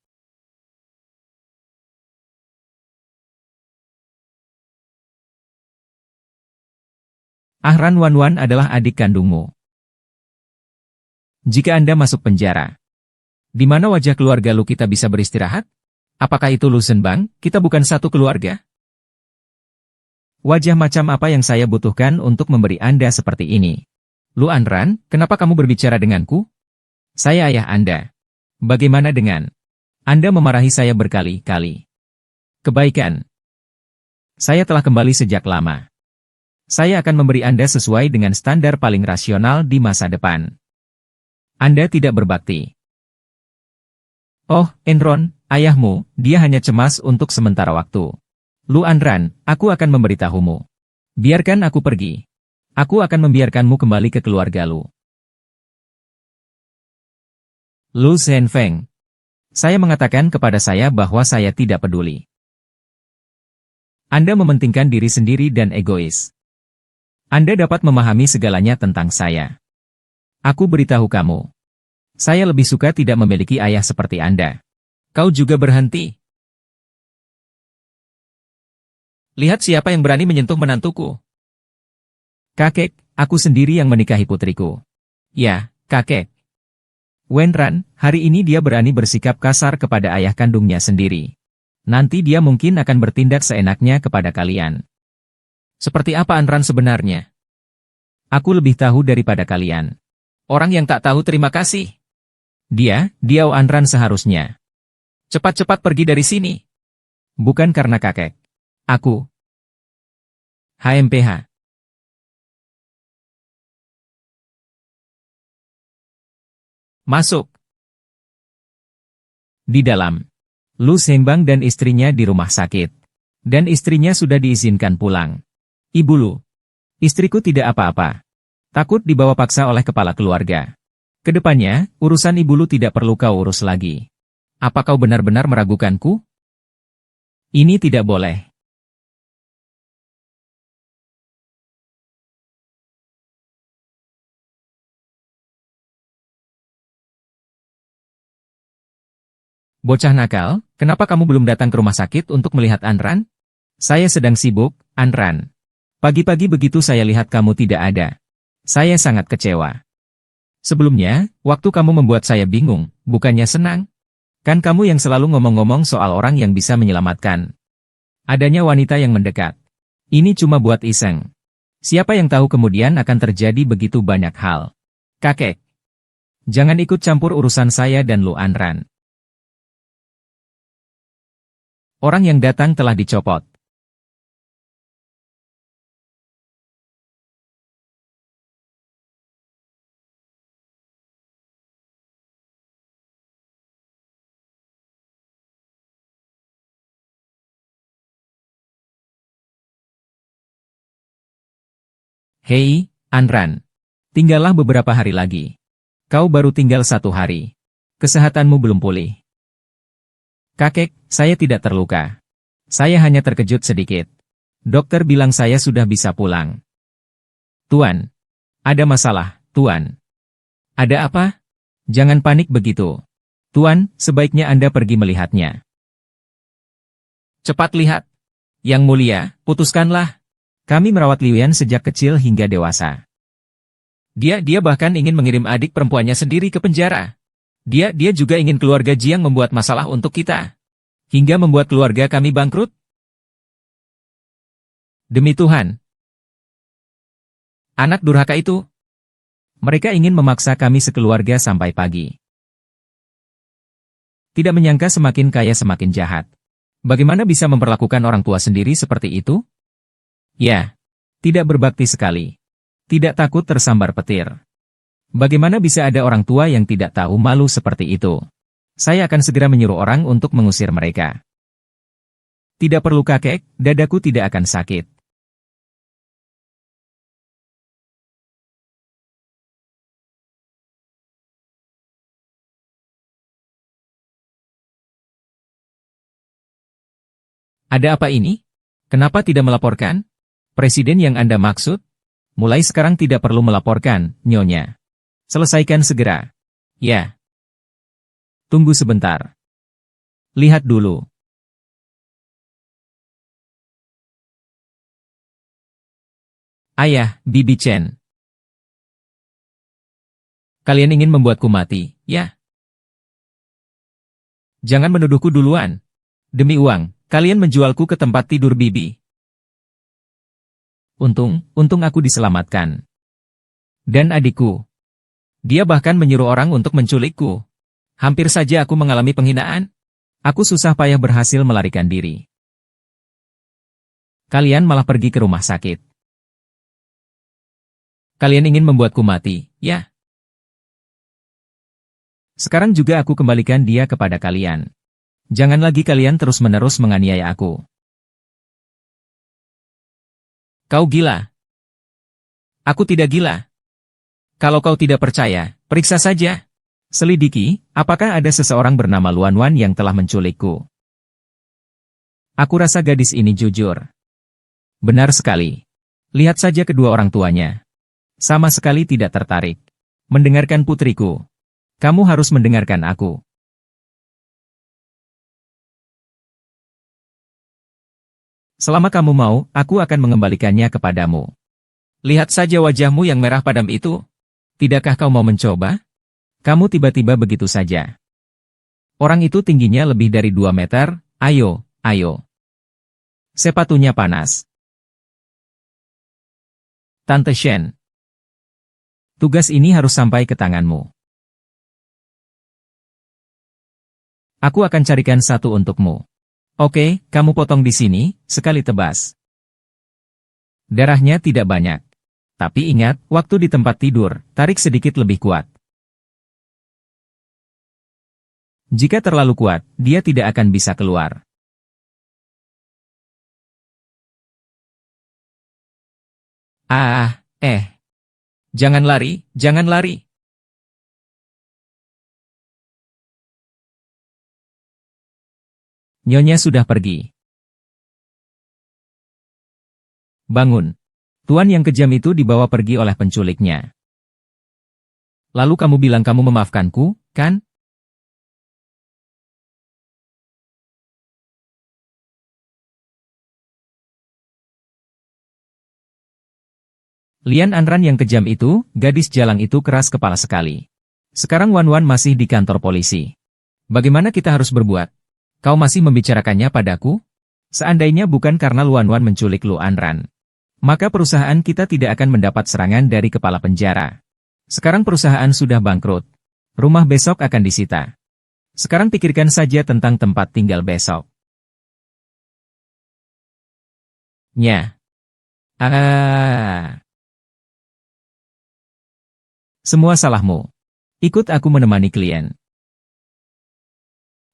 [SPEAKER 1] Ahran Wanwan adalah adik kandungmu. Jika Anda masuk penjara, di mana wajah keluarga Lu kita bisa beristirahat? Apakah itu Lu Senbang? Kita bukan satu keluarga? Wajah macam apa yang saya butuhkan untuk memberi Anda seperti ini? Lu Anran, kenapa kamu berbicara denganku? Saya ayah Anda. Bagaimana dengan Anda memarahi saya berkali-kali? Kebaikan. Saya telah kembali sejak lama. Saya akan memberi Anda sesuai dengan standar paling rasional di masa depan. Anda tidak berbakti. Oh, Enron, ayahmu, dia hanya cemas untuk sementara waktu. Lu Anran, aku akan memberitahumu. Biarkan aku pergi. Aku akan membiarkanmu kembali ke keluarga Lu. Lu Zhenfeng. Saya mengatakan kepada saya bahwa saya tidak peduli. Anda mementingkan diri sendiri dan egois. Anda dapat memahami segalanya tentang saya. Aku beritahu kamu. Saya lebih suka tidak memiliki ayah seperti Anda. Kau juga berhenti. Lihat siapa yang berani menyentuh menantuku. Kakek, aku sendiri yang menikahi putriku. Ya, kakek. Wenran, hari ini dia berani bersikap kasar kepada ayah kandungnya sendiri. Nanti dia mungkin akan bertindak seenaknya kepada kalian. Seperti apa Anran sebenarnya? Aku lebih tahu daripada kalian. Orang yang tak tahu terima kasih. Dia Anran seharusnya. Cepat-cepat pergi dari sini. Bukan karena kakek. Aku. HMPH. Masuk. Di dalam. Lu Senbang dan istrinya di rumah sakit. Dan istrinya sudah diizinkan pulang. Ibu Lu. Istriku tidak apa-apa. Takut dibawa paksa oleh kepala keluarga. Kedepannya, urusan Ibu Lu tidak perlu kau urus lagi. Apa kau benar-benar meragukanku? Ini tidak boleh. Bocah nakal, kenapa kamu belum datang ke rumah sakit untuk melihat Anran? Saya sedang sibuk, Anran. Pagi-pagi begitu saya lihat kamu tidak ada. Saya sangat kecewa. Sebelumnya, waktu kamu membuat saya bingung, bukannya senang? Kan kamu yang selalu ngomong-ngomong soal orang yang bisa menyelamatkan. Adanya wanita yang mendekat. Ini cuma buat iseng. Siapa yang tahu kemudian akan terjadi begitu banyak hal. Kakek. Jangan ikut campur urusan saya dan Lu Anran. Orang yang datang telah dicopot. Hei, Anran. Tinggallah beberapa hari lagi. Kau baru tinggal 1 hari. Kesehatanmu belum pulih. Kakek, saya tidak terluka. Saya hanya terkejut sedikit. Dokter bilang saya sudah bisa pulang. Tuan. Ada masalah, Tuan. Ada apa? Jangan panik begitu. Tuan, sebaiknya Anda pergi melihatnya. Cepat lihat. Yang mulia, putuskanlah. Kami merawat Liu Yan sejak kecil hingga dewasa. Dia bahkan ingin mengirim adik perempuannya sendiri ke penjara. Dia juga ingin keluarga Jiang membuat masalah untuk kita. Hingga membuat keluarga kami bangkrut. Demi Tuhan. Anak durhaka itu. Mereka ingin memaksa kami sekeluarga sampai pagi. Tidak menyangka semakin kaya semakin jahat. Bagaimana bisa memperlakukan orang tua sendiri seperti itu? Ya, tidak berbakti sekali. Tidak takut tersambar petir. Bagaimana bisa ada orang tua yang tidak tahu malu seperti itu? Saya akan segera menyuruh orang untuk mengusir mereka. Tidak perlu kakek, dadaku tidak akan sakit. Ada apa ini? Kenapa tidak melaporkan? Presiden yang Anda maksud? Mulai sekarang tidak perlu melaporkan, Nyonya. Selesaikan segera. Ya. Tunggu sebentar. Lihat dulu. Ayah, Bibi Chen. Kalian ingin membuatku mati, ya? Jangan menuduhku duluan. Demi uang, kalian menjualku ke tempat tidur Bibi. Untung aku diselamatkan. Dan adikku. Dia bahkan menyuruh orang untuk menculikku. Hampir saja aku mengalami penghinaan. Aku susah payah berhasil melarikan diri. Kalian malah pergi ke rumah sakit. Kalian ingin membuatku mati, ya? Sekarang juga aku kembalikan dia kepada kalian. Jangan lagi kalian terus-menerus menganiaya aku. Kau gila. Aku tidak gila. Kalau kau tidak percaya, periksa saja. Selidiki, apakah ada seseorang bernama Luan Wan yang telah menculikku. Aku rasa gadis ini jujur. Benar sekali. Lihat saja kedua orang tuanya. Sama sekali tidak tertarik. Mendengarkan putriku. Kamu harus mendengarkan aku. Selama kamu mau, aku akan mengembalikannya kepadamu. Lihat saja wajahmu yang merah padam itu. Tidakkah kau mau mencoba? Kamu tiba-tiba begitu saja. Orang itu tingginya lebih dari 2 meter, ayo. Sepatunya panas. Tante Shen. Tugas ini harus sampai ke tanganmu. Aku akan carikan satu untukmu. Oke, kamu potong di sini, sekali tebas. Darahnya tidak banyak. Tapi ingat, waktu di tempat tidur, tarik sedikit lebih kuat. Jika terlalu kuat, dia tidak akan bisa keluar. Jangan lari, jangan lari. Nyonya sudah pergi. Bangun. Tuan yang kejam itu dibawa pergi oleh penculiknya. Lalu kamu bilang kamu memaafkanku, kan? Lian Anran yang kejam itu, gadis jalang itu keras kepala sekali. Sekarang Wan Wan masih di kantor polisi. Bagaimana kita harus berbuat? Kau masih membicarakannya padaku? Seandainya bukan karena Luan Wan menculik Lu Anran, maka perusahaan kita tidak akan mendapat serangan dari kepala penjara. Sekarang perusahaan sudah bangkrut. Rumah besok akan disita. Sekarang pikirkan saja tentang tempat tinggal besok. Nya. Semua salahmu. Ikut aku menemani klien.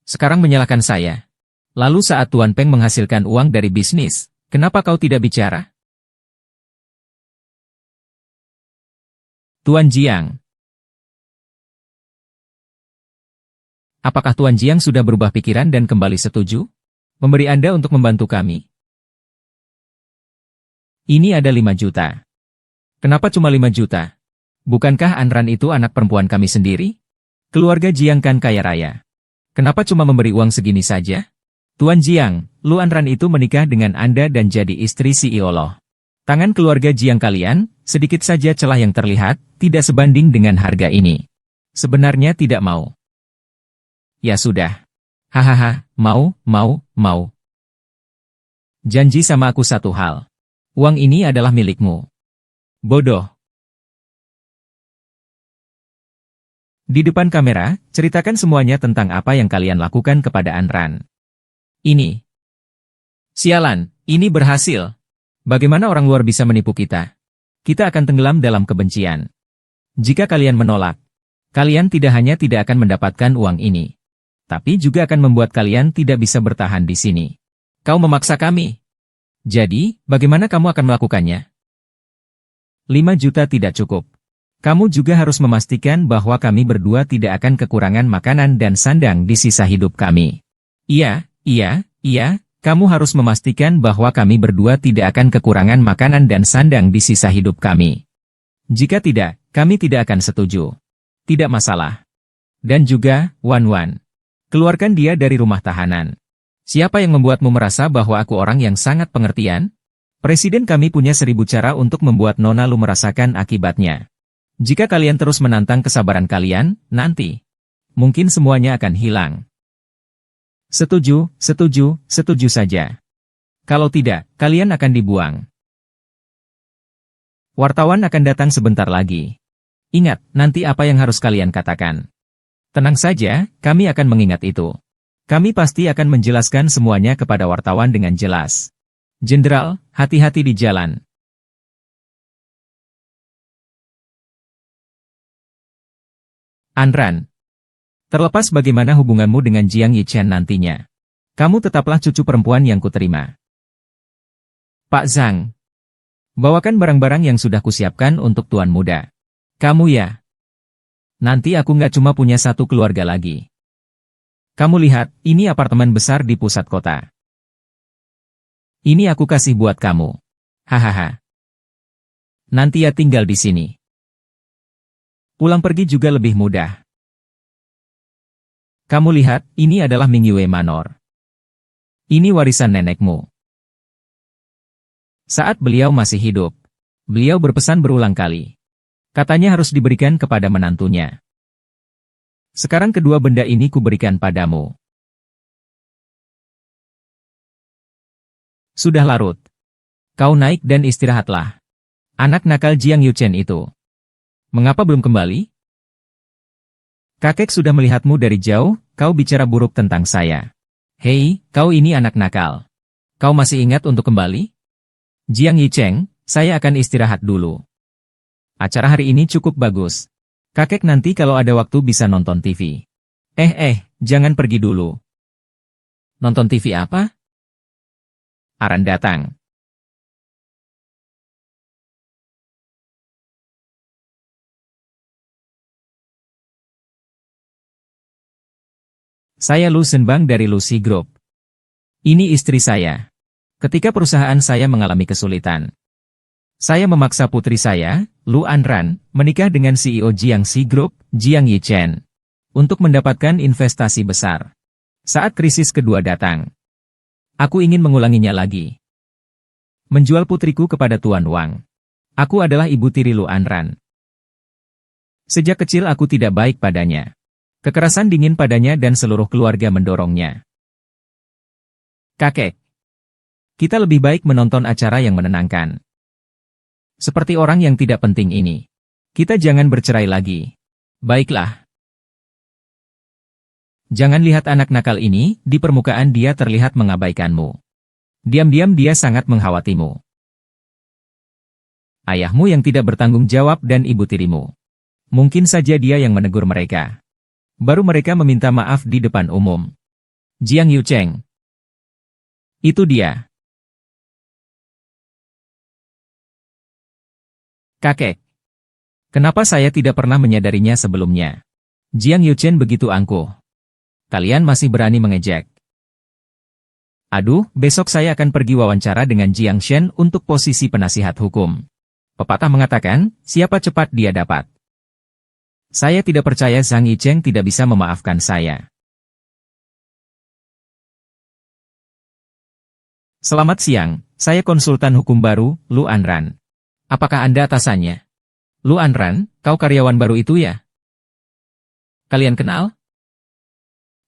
[SPEAKER 1] Sekarang menyalahkan saya. Lalu saat Tuan Peng menghasilkan uang dari bisnis, kenapa kau tidak bicara? Tuan Jiang. Apakah Tuan Jiang sudah berubah pikiran dan kembali setuju? Memberi Anda untuk membantu kami. Ini ada 5 juta. Kenapa cuma 5 juta? Bukankah Anran itu anak perempuan kami sendiri? Keluarga Jiang kan kaya raya. Kenapa cuma memberi uang segini saja? Tuan Jiang, Lu Anran itu menikah dengan Anda dan jadi istri CEO loh. Tangan keluarga Jiang kalian, sedikit saja celah yang terlihat, tidak sebanding dengan harga ini. Sebenarnya tidak mau. Ya sudah. Hahaha, mau. Janji sama aku satu hal. Uang ini adalah milikmu. Bodoh. Di depan kamera, ceritakan semuanya tentang apa yang kalian lakukan kepada Anran. Ini. Sialan, ini berhasil. Bagaimana orang luar bisa menipu kita? Kita akan tenggelam dalam kebencian. Jika kalian menolak, kalian tidak hanya tidak akan mendapatkan uang ini, tapi juga akan membuat kalian tidak bisa bertahan di sini. Kau memaksa kami. Jadi, bagaimana kamu akan melakukannya? 5 juta tidak cukup. Kamu juga harus memastikan bahwa kami berdua tidak akan kekurangan makanan dan sandang di sisa hidup kami. Iya, kamu harus memastikan bahwa kami berdua tidak akan kekurangan makanan dan sandang di sisa hidup kami. Jika tidak, kami tidak akan setuju. Tidak masalah. Dan juga, Wan, keluarkan dia dari rumah tahanan. Siapa yang membuatmu merasa bahwa aku orang yang sangat pengertian? Presiden kami punya 1000 cara untuk membuat Nona Lu merasakan akibatnya. Jika kalian terus menantang kesabaran kalian, nanti mungkin semuanya akan hilang. Setuju saja. Kalau tidak, kalian akan dibuang. Wartawan akan datang sebentar lagi. Ingat, nanti apa yang harus kalian katakan. Tenang saja, kami akan mengingat itu. Kami pasti akan menjelaskan semuanya kepada wartawan dengan jelas. Jenderal, hati-hati di jalan. Anran. Terlepas bagaimana hubunganmu dengan Jiang Yichen nantinya, kamu tetaplah cucu perempuan yang kuterima. Pak Zhang, bawakan barang-barang yang sudah kusiapkan untuk tuan muda. Kamu ya. Nanti aku nggak cuma punya satu keluarga lagi. Kamu lihat, ini apartemen besar di pusat kota. Ini aku kasih buat kamu. Hahaha. Nanti ya tinggal di sini. Pulang pergi juga lebih mudah. Kamu lihat, ini adalah Mingyue Manor. Ini warisan nenekmu. Saat beliau masih hidup, beliau berpesan berulang kali. Katanya harus diberikan kepada menantunya. Sekarang kedua benda ini kuberikan padamu. Sudah larut. Kau naik dan istirahatlah. Anak nakal Jiang Yuchen itu. Mengapa belum kembali? Kakek sudah melihatmu dari jauh, kau bicara buruk tentang saya. Hei, kau ini anak nakal. Kau masih ingat untuk kembali? Jiang Yicheng, saya akan istirahat dulu. Acara hari ini cukup bagus. Kakek nanti kalau ada waktu bisa nonton TV. Jangan pergi dulu. Nonton TV apa? Aran datang. Saya Lu Senbang dari Lucy Group. Ini istri saya. Ketika perusahaan saya mengalami kesulitan, saya memaksa putri saya, Lu Anran, menikah dengan CEO Jiangxi Group, Jiang Yichen, untuk mendapatkan investasi besar. Saat krisis kedua datang, aku ingin mengulanginya lagi. Menjual putriku kepada Tuan Wang. Aku adalah ibu tiri Lu Anran. Sejak kecil aku tidak baik padanya. Kekerasan dingin padanya dan seluruh keluarga mendorongnya. Kakek, kita lebih baik menonton acara yang menenangkan. Seperti orang yang tidak penting ini. Kita jangan bercerai lagi. Baiklah. Jangan lihat anak nakal ini, di permukaan dia terlihat mengabaikanmu. Diam-diam dia sangat menghawatimu. Ayahmu yang tidak bertanggung jawab dan ibu tirimu. Mungkin saja dia yang menegur mereka. Baru mereka meminta maaf di depan umum. Jiang Yucheng. Itu dia. Kakek. Kenapa saya tidak pernah menyadarinya sebelumnya? Jiang Yuchen begitu angkuh. Kalian masih berani mengejek. Aduh, besok saya akan pergi wawancara dengan Jiang Shen untuk posisi penasihat hukum. Pepatah mengatakan, siapa cepat dia dapat. Saya tidak percaya Zhang Yicheng tidak bisa memaafkan saya. Selamat siang, saya konsultan hukum baru, Lu Anran. Apakah Anda atasannya? Lu Anran, kau karyawan baru itu ya? Kalian kenal?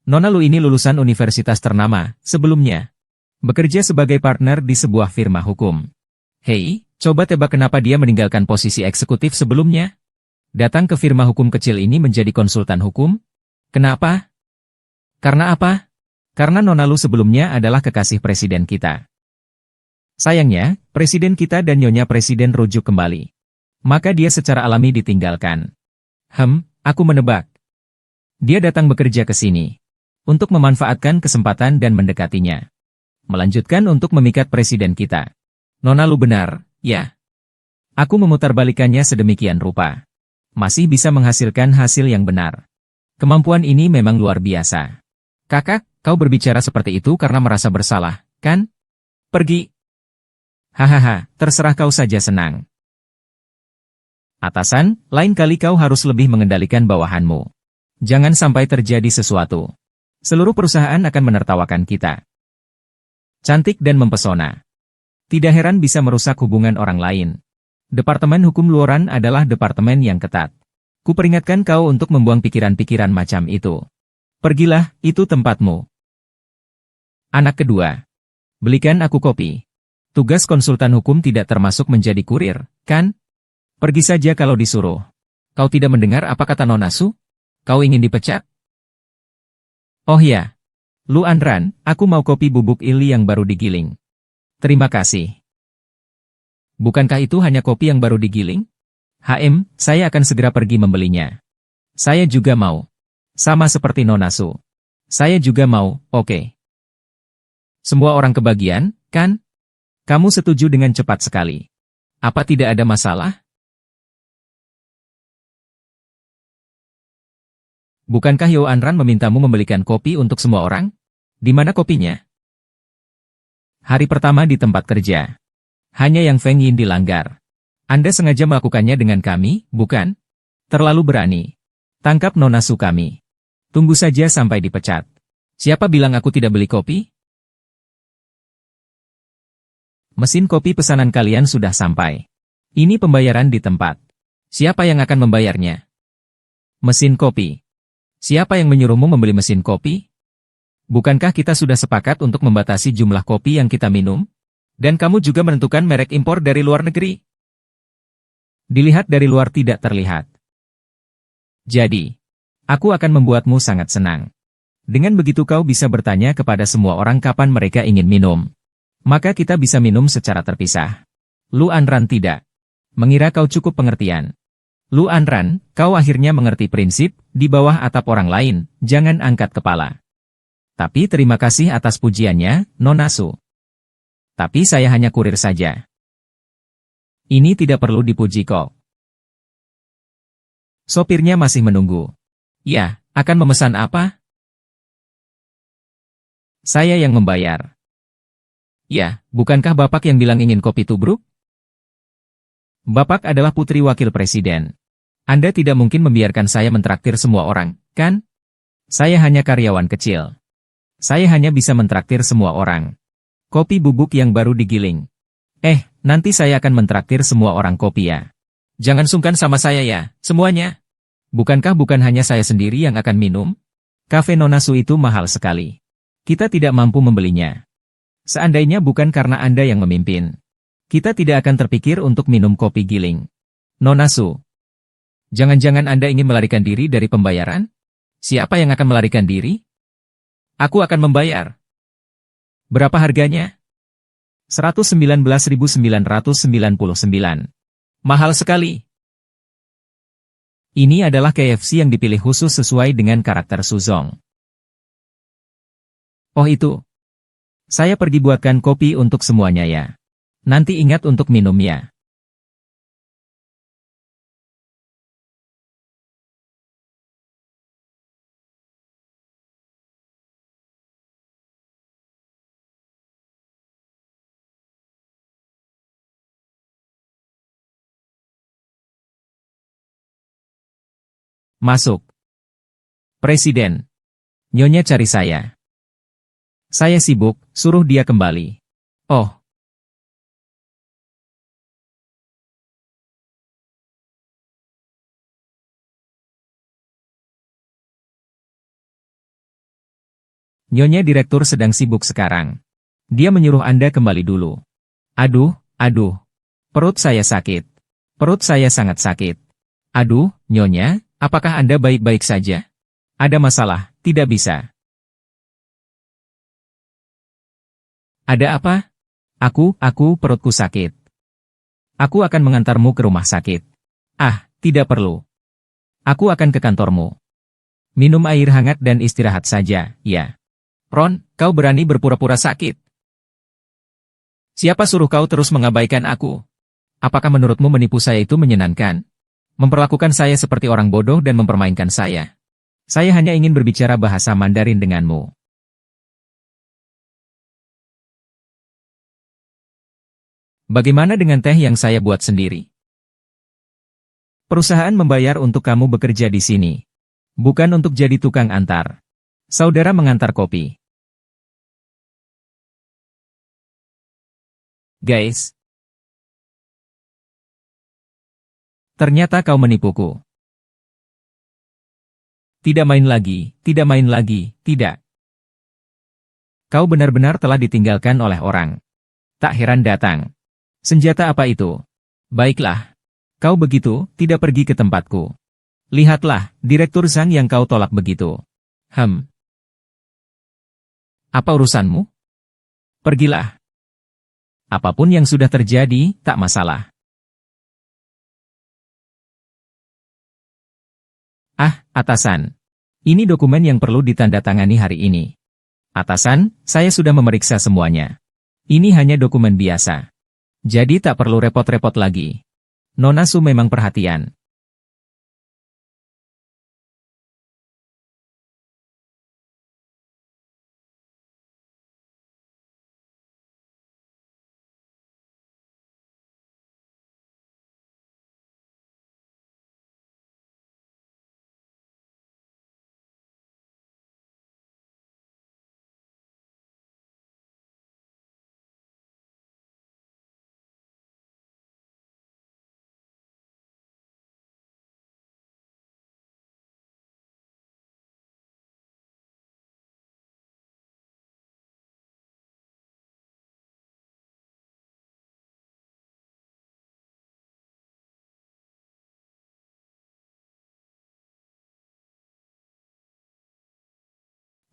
[SPEAKER 1] Nona Lu ini lulusan universitas ternama, sebelumnya. Bekerja sebagai partner di sebuah firma hukum. Hei, coba tebak kenapa dia meninggalkan posisi eksekutif sebelumnya? Datang ke firma hukum kecil ini menjadi konsultan hukum? Kenapa? Karena apa? Karena Nona Lu sebelumnya adalah kekasih presiden kita. Sayangnya, presiden kita dan nyonya presiden rujuk kembali. Maka dia secara alami ditinggalkan. Aku menebak. Dia datang bekerja ke sini. Untuk memanfaatkan kesempatan dan mendekatinya. Melanjutkan untuk memikat presiden kita. Nona Lu benar, ya. Aku memutarbalikannya sedemikian rupa. Masih bisa menghasilkan hasil yang benar. Kemampuan ini memang luar biasa. Kakak, kau berbicara seperti itu karena merasa bersalah, kan? Pergi. Hahaha, terserah kau saja senang. Atasan, lain kali kau harus lebih mengendalikan bawahanmu. Jangan sampai terjadi sesuatu. Seluruh perusahaan akan menertawakan kita. Cantik dan mempesona. Tidak heran bisa merusak hubungan orang lain. Departemen Hukum Luoran adalah departemen yang ketat. Kuperingatkan kau untuk membuang pikiran-pikiran macam itu. Pergilah, itu tempatmu. Anak kedua. Belikan aku kopi. Tugas konsultan hukum tidak termasuk menjadi kurir, kan? Pergi saja kalau disuruh. Kau tidak mendengar apa kata Nona Su? Kau ingin dipecat? Oh ya. Lu Anran, aku mau kopi bubuk ili yang baru digiling. Terima kasih. Bukankah itu hanya kopi yang baru digiling? Saya akan segera pergi membelinya. Saya juga mau. Sama seperti Nona Su. Saya juga mau, oke. Semua orang kebagian, kan? Kamu setuju dengan cepat sekali. Apa tidak ada masalah? Bukankah Yo Anran memintamu membelikan kopi untuk semua orang? Di mana kopinya? Hari pertama di tempat kerja. Hanya yang Feng Yin dilanggar. Anda sengaja melakukannya dengan kami, bukan? Terlalu berani. Tangkap Nona Su kami. Tunggu saja sampai dipecat. Siapa bilang aku tidak beli kopi? Mesin kopi pesanan kalian sudah sampai. Ini pembayaran di tempat. Siapa yang akan membayarnya? Mesin kopi. Siapa yang menyuruhmu membeli mesin kopi? Bukankah kita sudah sepakat untuk membatasi jumlah kopi yang kita minum? Dan kamu juga menentukan merek impor dari luar negeri. Dilihat dari luar tidak terlihat. Jadi, aku akan membuatmu sangat senang. Dengan begitu kau bisa bertanya kepada semua orang kapan mereka ingin minum. Maka kita bisa minum secara terpisah. Lu Anran tidak. Mengira kau cukup pengertian. Lu Anran, kau akhirnya mengerti prinsip, di bawah atap orang lain, jangan angkat kepala. Tapi terima kasih atas pujiannya, Nona Su. Tapi saya hanya kurir saja. Ini tidak perlu dipuji kok. Sopirnya masih menunggu. Ya, akan memesan apa? Saya yang membayar. Ya, bukankah Bapak yang bilang ingin kopi tubruk? Bapak adalah putri wakil presiden. Anda tidak mungkin membiarkan saya mentraktir semua orang, kan? Saya hanya karyawan kecil. Saya hanya bisa mentraktir semua orang. Kopi bubuk yang baru digiling. Nanti saya akan mentraktir semua orang kopi ya. Jangan sungkan sama saya ya, semuanya. Bukankah bukan hanya saya sendiri yang akan minum? Kafe Nona Su itu mahal sekali. Kita tidak mampu membelinya. Seandainya bukan karena Anda yang memimpin. Kita tidak akan terpikir untuk minum kopi giling. Nona Su. Jangan-jangan Anda ingin melarikan diri dari pembayaran? Siapa yang akan melarikan diri? Aku akan membayar. Berapa harganya? 119.999. Mahal sekali. Ini adalah KFC yang dipilih khusus sesuai dengan karakter Suzong. Oh itu. Saya pergi buatkan kopi untuk semuanya ya. Nanti ingat untuk minum ya. Masuk. Presiden. Nyonya cari saya. Saya sibuk, suruh dia kembali. Oh. Nyonya direktur sedang sibuk sekarang. Dia menyuruh Anda kembali dulu. Aduh, aduh. Perut saya sakit. Perut saya sangat sakit. Aduh, Nyonya, apakah Anda baik-baik saja? Ada masalah, tidak bisa. Ada apa? Aku, perutku sakit. Aku akan mengantarmu ke rumah sakit. Ah, tidak perlu. Aku akan ke kantormu. Minum air hangat dan istirahat saja, ya. Ron, kau berani berpura-pura sakit? Siapa suruh kau terus mengabaikan aku? Apakah menurutmu menipu saya itu menyenangkan? Memperlakukan saya seperti orang bodoh dan mempermainkan saya. Saya hanya ingin berbicara bahasa Mandarin denganmu. Bagaimana dengan teh yang saya buat sendiri? Perusahaan membayar untuk kamu bekerja di sini. Bukan untuk jadi tukang antar. Saudara mengantar kopi. Guys. Ternyata kau menipuku. Tidak main lagi, tidak. Kau benar-benar telah ditinggalkan oleh orang. Tak heran datang. Senjata apa itu? Baiklah. Kau begitu, tidak pergi ke tempatku. Lihatlah, Direktur Zhang yang kau tolak begitu. Apa urusanmu? Pergilah. Apapun yang sudah terjadi, tak masalah. Ah, atasan. Ini dokumen yang perlu ditandatangani hari ini. Atasan, saya sudah memeriksa semuanya. Ini hanya dokumen biasa. Jadi tak perlu repot-repot lagi. Nona Su memang perhatian.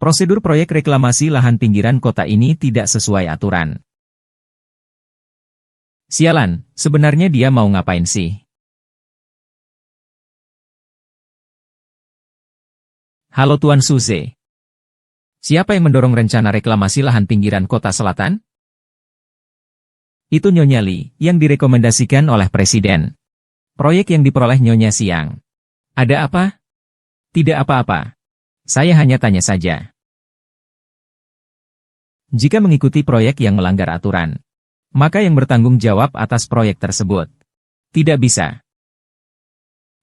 [SPEAKER 1] Prosedur proyek reklamasi lahan pinggiran kota ini tidak sesuai aturan. Sialan, sebenarnya dia mau ngapain sih? Halo Tuan Suze. Siapa yang mendorong rencana reklamasi lahan pinggiran kota selatan? Itu Nyonya Li, yang direkomendasikan oleh Presiden. Proyek yang diperoleh Nyonya Siang. Ada apa? Tidak apa-apa. Saya hanya tanya saja. Jika mengikuti proyek yang melanggar aturan, maka yang bertanggung jawab atas proyek tersebut. Tidak bisa.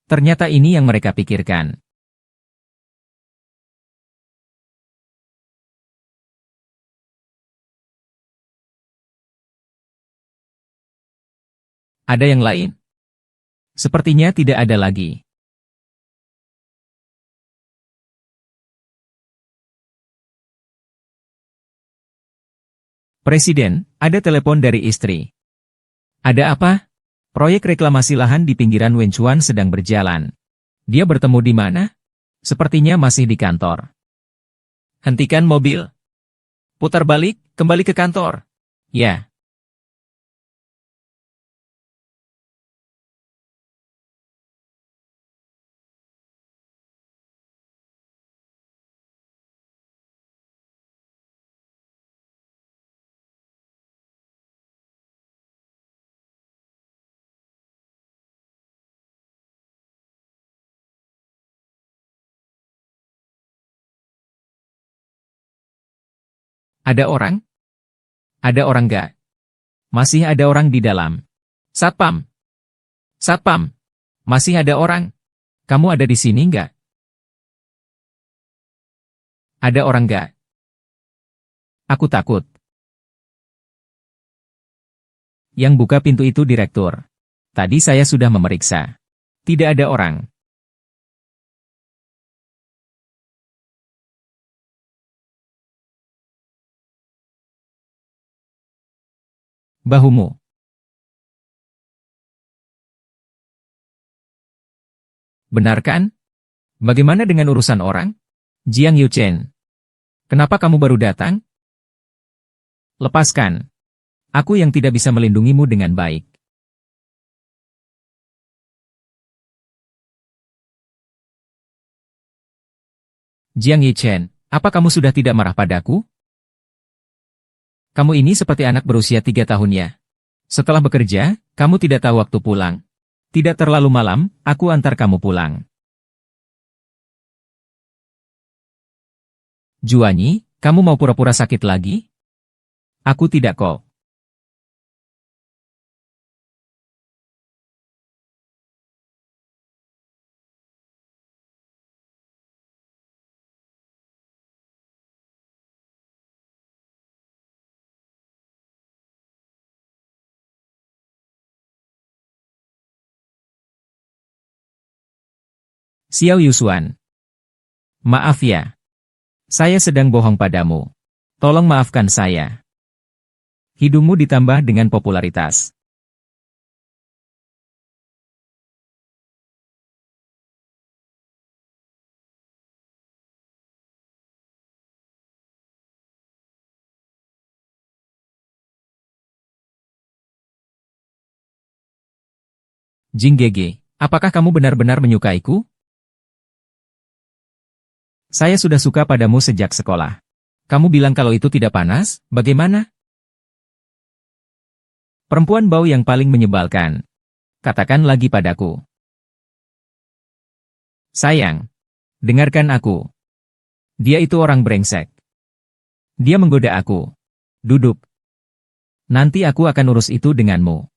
[SPEAKER 1] Ternyata ini yang mereka pikirkan. Ada yang lain? Sepertinya tidak ada lagi. Presiden, ada telepon dari istri. Ada apa? Proyek reklamasi lahan di pinggiran Wenchuan sedang berjalan. Dia bertemu di mana? Sepertinya masih di kantor. Hentikan mobil. Putar balik, kembali ke kantor. Ya. Ada orang? Ada orang gak? Masih ada orang di dalam. Satpam. Satpam. Masih ada orang? Kamu ada di sini nggak? Ada orang nggak? Aku takut. Yang buka pintu itu direktur. Tadi saya sudah memeriksa. Tidak ada orang. Bahumu. Benar kan? Bagaimana dengan urusan orang? Jiang Yuchen. Kenapa kamu baru datang? Lepaskan. Aku yang tidak bisa melindungimu dengan baik. Jiang Yichen, apa kamu sudah tidak marah padaku? Kamu ini seperti anak berusia 3 tahun ya. Setelah bekerja, kamu tidak tahu waktu pulang. Tidak terlalu malam, aku antar kamu pulang. Juanyi, kamu mau pura-pura sakit lagi? Aku tidak kok. Xiao Yusuan. Maaf ya. Saya sedang bohong padamu. Tolong maafkan saya. Hidungmu ditambah dengan popularitas. Jing Gege, apakah kamu benar-benar menyukaiku? Saya sudah suka padamu sejak sekolah. Kamu bilang kalau itu tidak panas, bagaimana? Perempuan bau yang paling menyebalkan. Katakan lagi padaku. Sayang, dengarkan aku. Dia itu orang brengsek. Dia menggoda aku. Duduk. Nanti aku akan urus itu denganmu.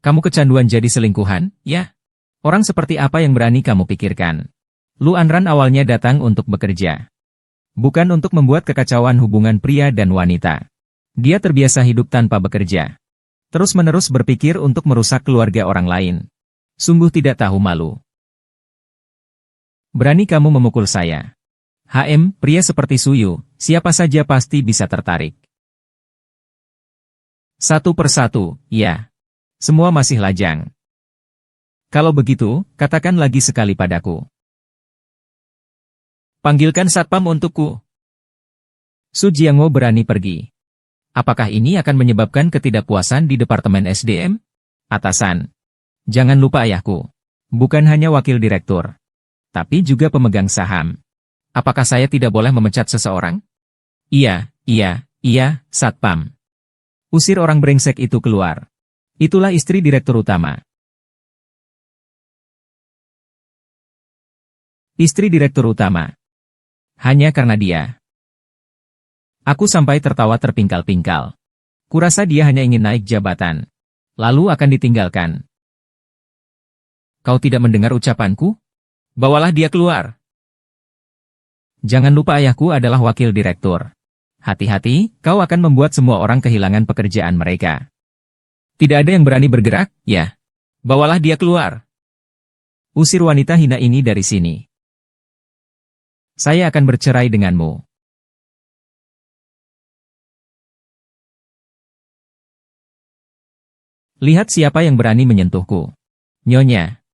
[SPEAKER 1] Kamu kecanduan jadi selingkuhan, ya? Orang seperti apa yang berani kamu pikirkan? Lu Anran awalnya datang untuk bekerja. Bukan untuk membuat kekacauan hubungan pria dan wanita. Dia terbiasa hidup tanpa bekerja. Terus-menerus berpikir untuk merusak keluarga orang lain. Sungguh tidak tahu malu. Berani kamu memukul saya. Pria seperti Suyu, siapa saja pasti bisa tertarik. Satu persatu, ya. Semua masih lajang. Kalau begitu, katakan lagi sekali padaku. Panggilkan satpam untukku. Su Jiangwo berani pergi. Apakah ini akan menyebabkan ketidakpuasan di Departemen SDM? Atasan. Jangan lupa ayahku. Bukan hanya wakil direktur. Tapi juga pemegang saham. Apakah saya tidak boleh memecat seseorang? Iya, satpam. Usir orang brengsek itu keluar. Itulah istri direktur utama. Istri direktur utama. Hanya karena dia. Aku sampai tertawa terpingkal-pingkal. Kurasa dia hanya ingin naik jabatan. Lalu akan ditinggalkan. Kau tidak mendengar ucapanku? Bawalah dia keluar. Jangan lupa ayahku adalah wakil direktur. Hati-hati, kau akan membuat semua orang kehilangan pekerjaan mereka. Tidak ada yang berani bergerak, ya? Bawalah dia keluar. Usir wanita hina ini dari sini. Saya akan bercerai denganmu. Lihat siapa yang berani menyentuhku. Nyonya.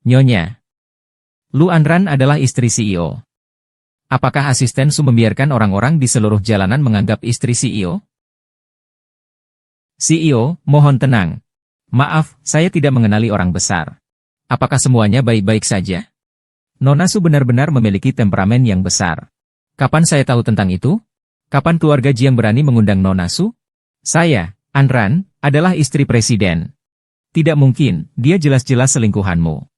[SPEAKER 1] Nyonya. Lu Anran adalah istri CEO. Apakah asisten Su membiarkan orang-orang di seluruh jalanan menganggap istri CEO? CEO, mohon tenang. Maaf, saya tidak mengenali orang besar. Apakah semuanya baik-baik saja? Nona Su benar-benar memiliki temperamen yang besar. Kapan saya tahu tentang itu? Kapan keluarga Jiang berani mengundang Nona Su? Saya, Anran, adalah istri presiden. Tidak mungkin, dia jelas-jelas selingkuhanmu.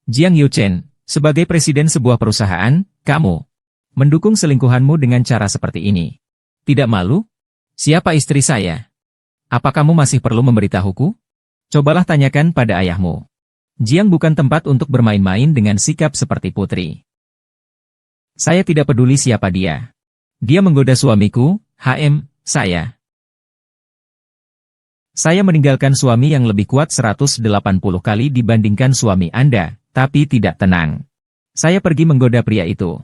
[SPEAKER 1] Jiang Yuchen, sebagai presiden sebuah perusahaan, kamu mendukung selingkuhanmu dengan cara seperti ini. Tidak malu? Siapa istri saya? Apa kamu masih perlu memberitahuku? Cobalah tanyakan pada ayahmu. Jiang bukan tempat untuk bermain-main dengan sikap seperti putri. Saya tidak peduli siapa dia. Dia menggoda suamiku, saya. Saya meninggalkan suami yang lebih kuat 180 kali dibandingkan suami Anda, tapi tidak tenang. Saya pergi menggoda pria itu.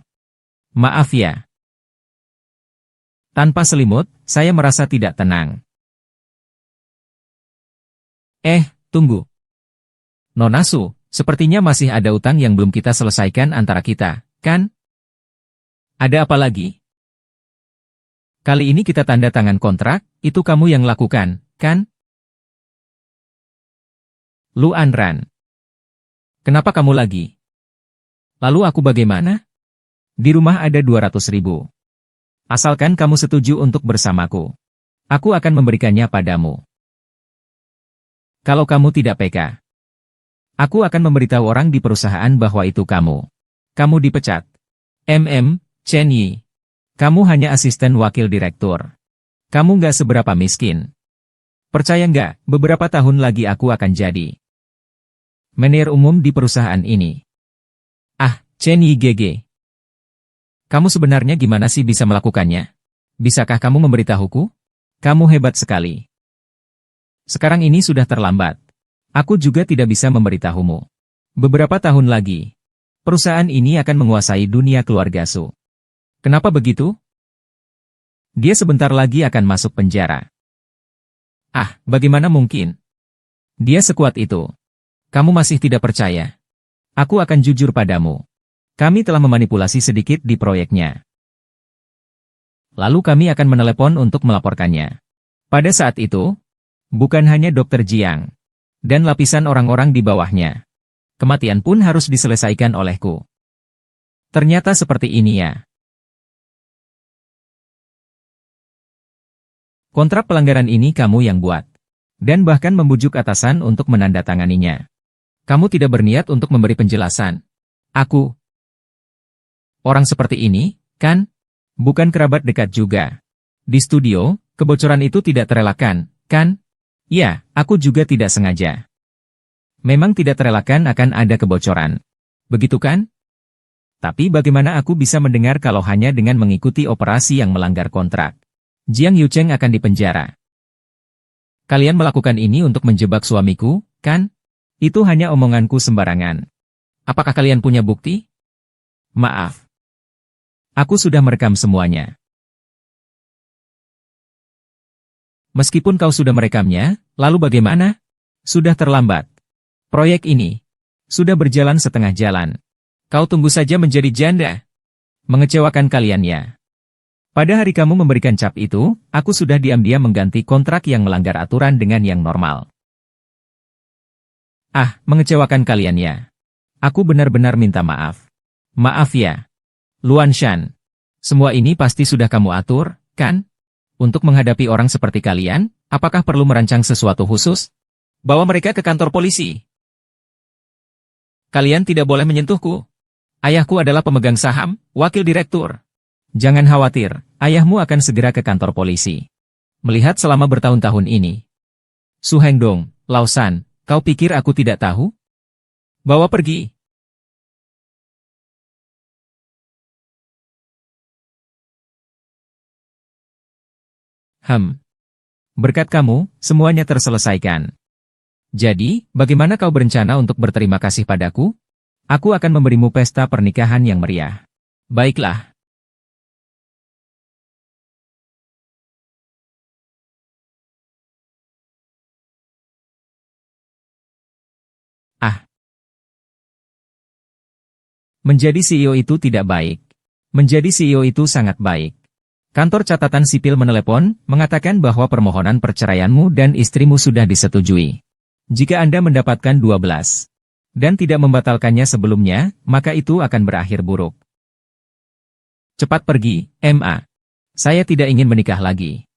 [SPEAKER 1] Maaf ya. Tanpa selimut, saya merasa tidak tenang. Tunggu. Nona Su, sepertinya masih ada utang yang belum kita selesaikan antara kita, kan? Ada apa lagi? Kali ini kita tanda tangan kontrak, itu kamu yang lakukan, kan? Lu Anran. Kenapa kamu lagi? Lalu aku bagaimana? Di rumah ada 200.000. Asalkan kamu setuju untuk bersamaku. Aku akan memberikannya padamu. Kalau kamu tidak peka, aku akan memberitahu orang di perusahaan bahwa itu kamu. Kamu dipecat. Chen Yi. Kamu hanya asisten wakil direktur. Kamu nggak seberapa miskin. Percaya nggak, beberapa tahun lagi aku akan jadi manajer umum di perusahaan ini. Chen Yi GG. Kamu sebenarnya gimana sih bisa melakukannya? Bisakah kamu memberitahuku? Kamu hebat sekali. Sekarang ini sudah terlambat. Aku juga tidak bisa memberitahumu. Beberapa tahun lagi, perusahaan ini akan menguasai dunia keluarga Su. Kenapa begitu? Dia sebentar lagi akan masuk penjara. Bagaimana mungkin? Dia sekuat itu. Kamu masih tidak percaya? Aku akan jujur padamu. Kami telah memanipulasi sedikit di proyeknya. Lalu kami akan menelepon untuk melaporkannya. Pada saat itu, bukan hanya Dr. Jiang dan lapisan orang-orang di bawahnya. Kematian pun harus diselesaikan olehku. Ternyata seperti ini ya. Kontrak pelanggaran ini kamu yang buat. Dan bahkan membujuk atasan untuk menandatanganinya. Kamu tidak berniat untuk memberi penjelasan. Aku. Orang seperti ini, kan? Bukan kerabat dekat juga. Di studio, kebocoran itu tidak terelakkan, kan? Ya, aku juga tidak sengaja. Memang tidak terelakkan akan ada kebocoran. Begitu kan? Tapi bagaimana aku bisa mendengar kalau hanya dengan mengikuti operasi yang melanggar kontrak? Jiang Yucheng akan dipenjara. Kalian melakukan ini untuk menjebak suamiku, kan? Itu hanya omonganku sembarangan. Apakah kalian punya bukti? Maaf. Aku sudah merekam semuanya. Meskipun kau sudah merekamnya, lalu bagaimana? Sudah terlambat. Proyek ini sudah berjalan setengah jalan. Kau tunggu saja menjadi janda. Mengecewakan kalian ya. Pada hari kamu memberikan cap itu, aku sudah diam-diam mengganti kontrak yang melanggar aturan dengan yang normal. Mengecewakan kalian ya. Aku benar-benar minta maaf. Maaf ya. Luan Shan. Semua ini pasti sudah kamu atur, kan? Untuk menghadapi orang seperti kalian, apakah perlu merancang sesuatu khusus? Bawa mereka ke kantor polisi. Kalian tidak boleh menyentuhku. Ayahku adalah pemegang saham, wakil direktur. Jangan khawatir, ayahmu akan segera ke kantor polisi. Melihat selama bertahun-tahun ini. Su Hengdong, Lao San, kau pikir aku tidak tahu? Bawa pergi. Berkat kamu, semuanya terselesaikan. Jadi, bagaimana kau berencana untuk berterima kasih padaku? Aku akan memberimu pesta pernikahan yang meriah. Baiklah. Menjadi CEO itu tidak baik. Menjadi CEO itu sangat baik. Kantor catatan sipil menelepon, mengatakan bahwa permohonan perceraianmu dan istrimu sudah disetujui. Jika Anda mendapatkan 12 dan tidak membatalkannya sebelumnya, maka itu akan berakhir buruk. Cepat pergi, MA. Saya tidak ingin menikah lagi.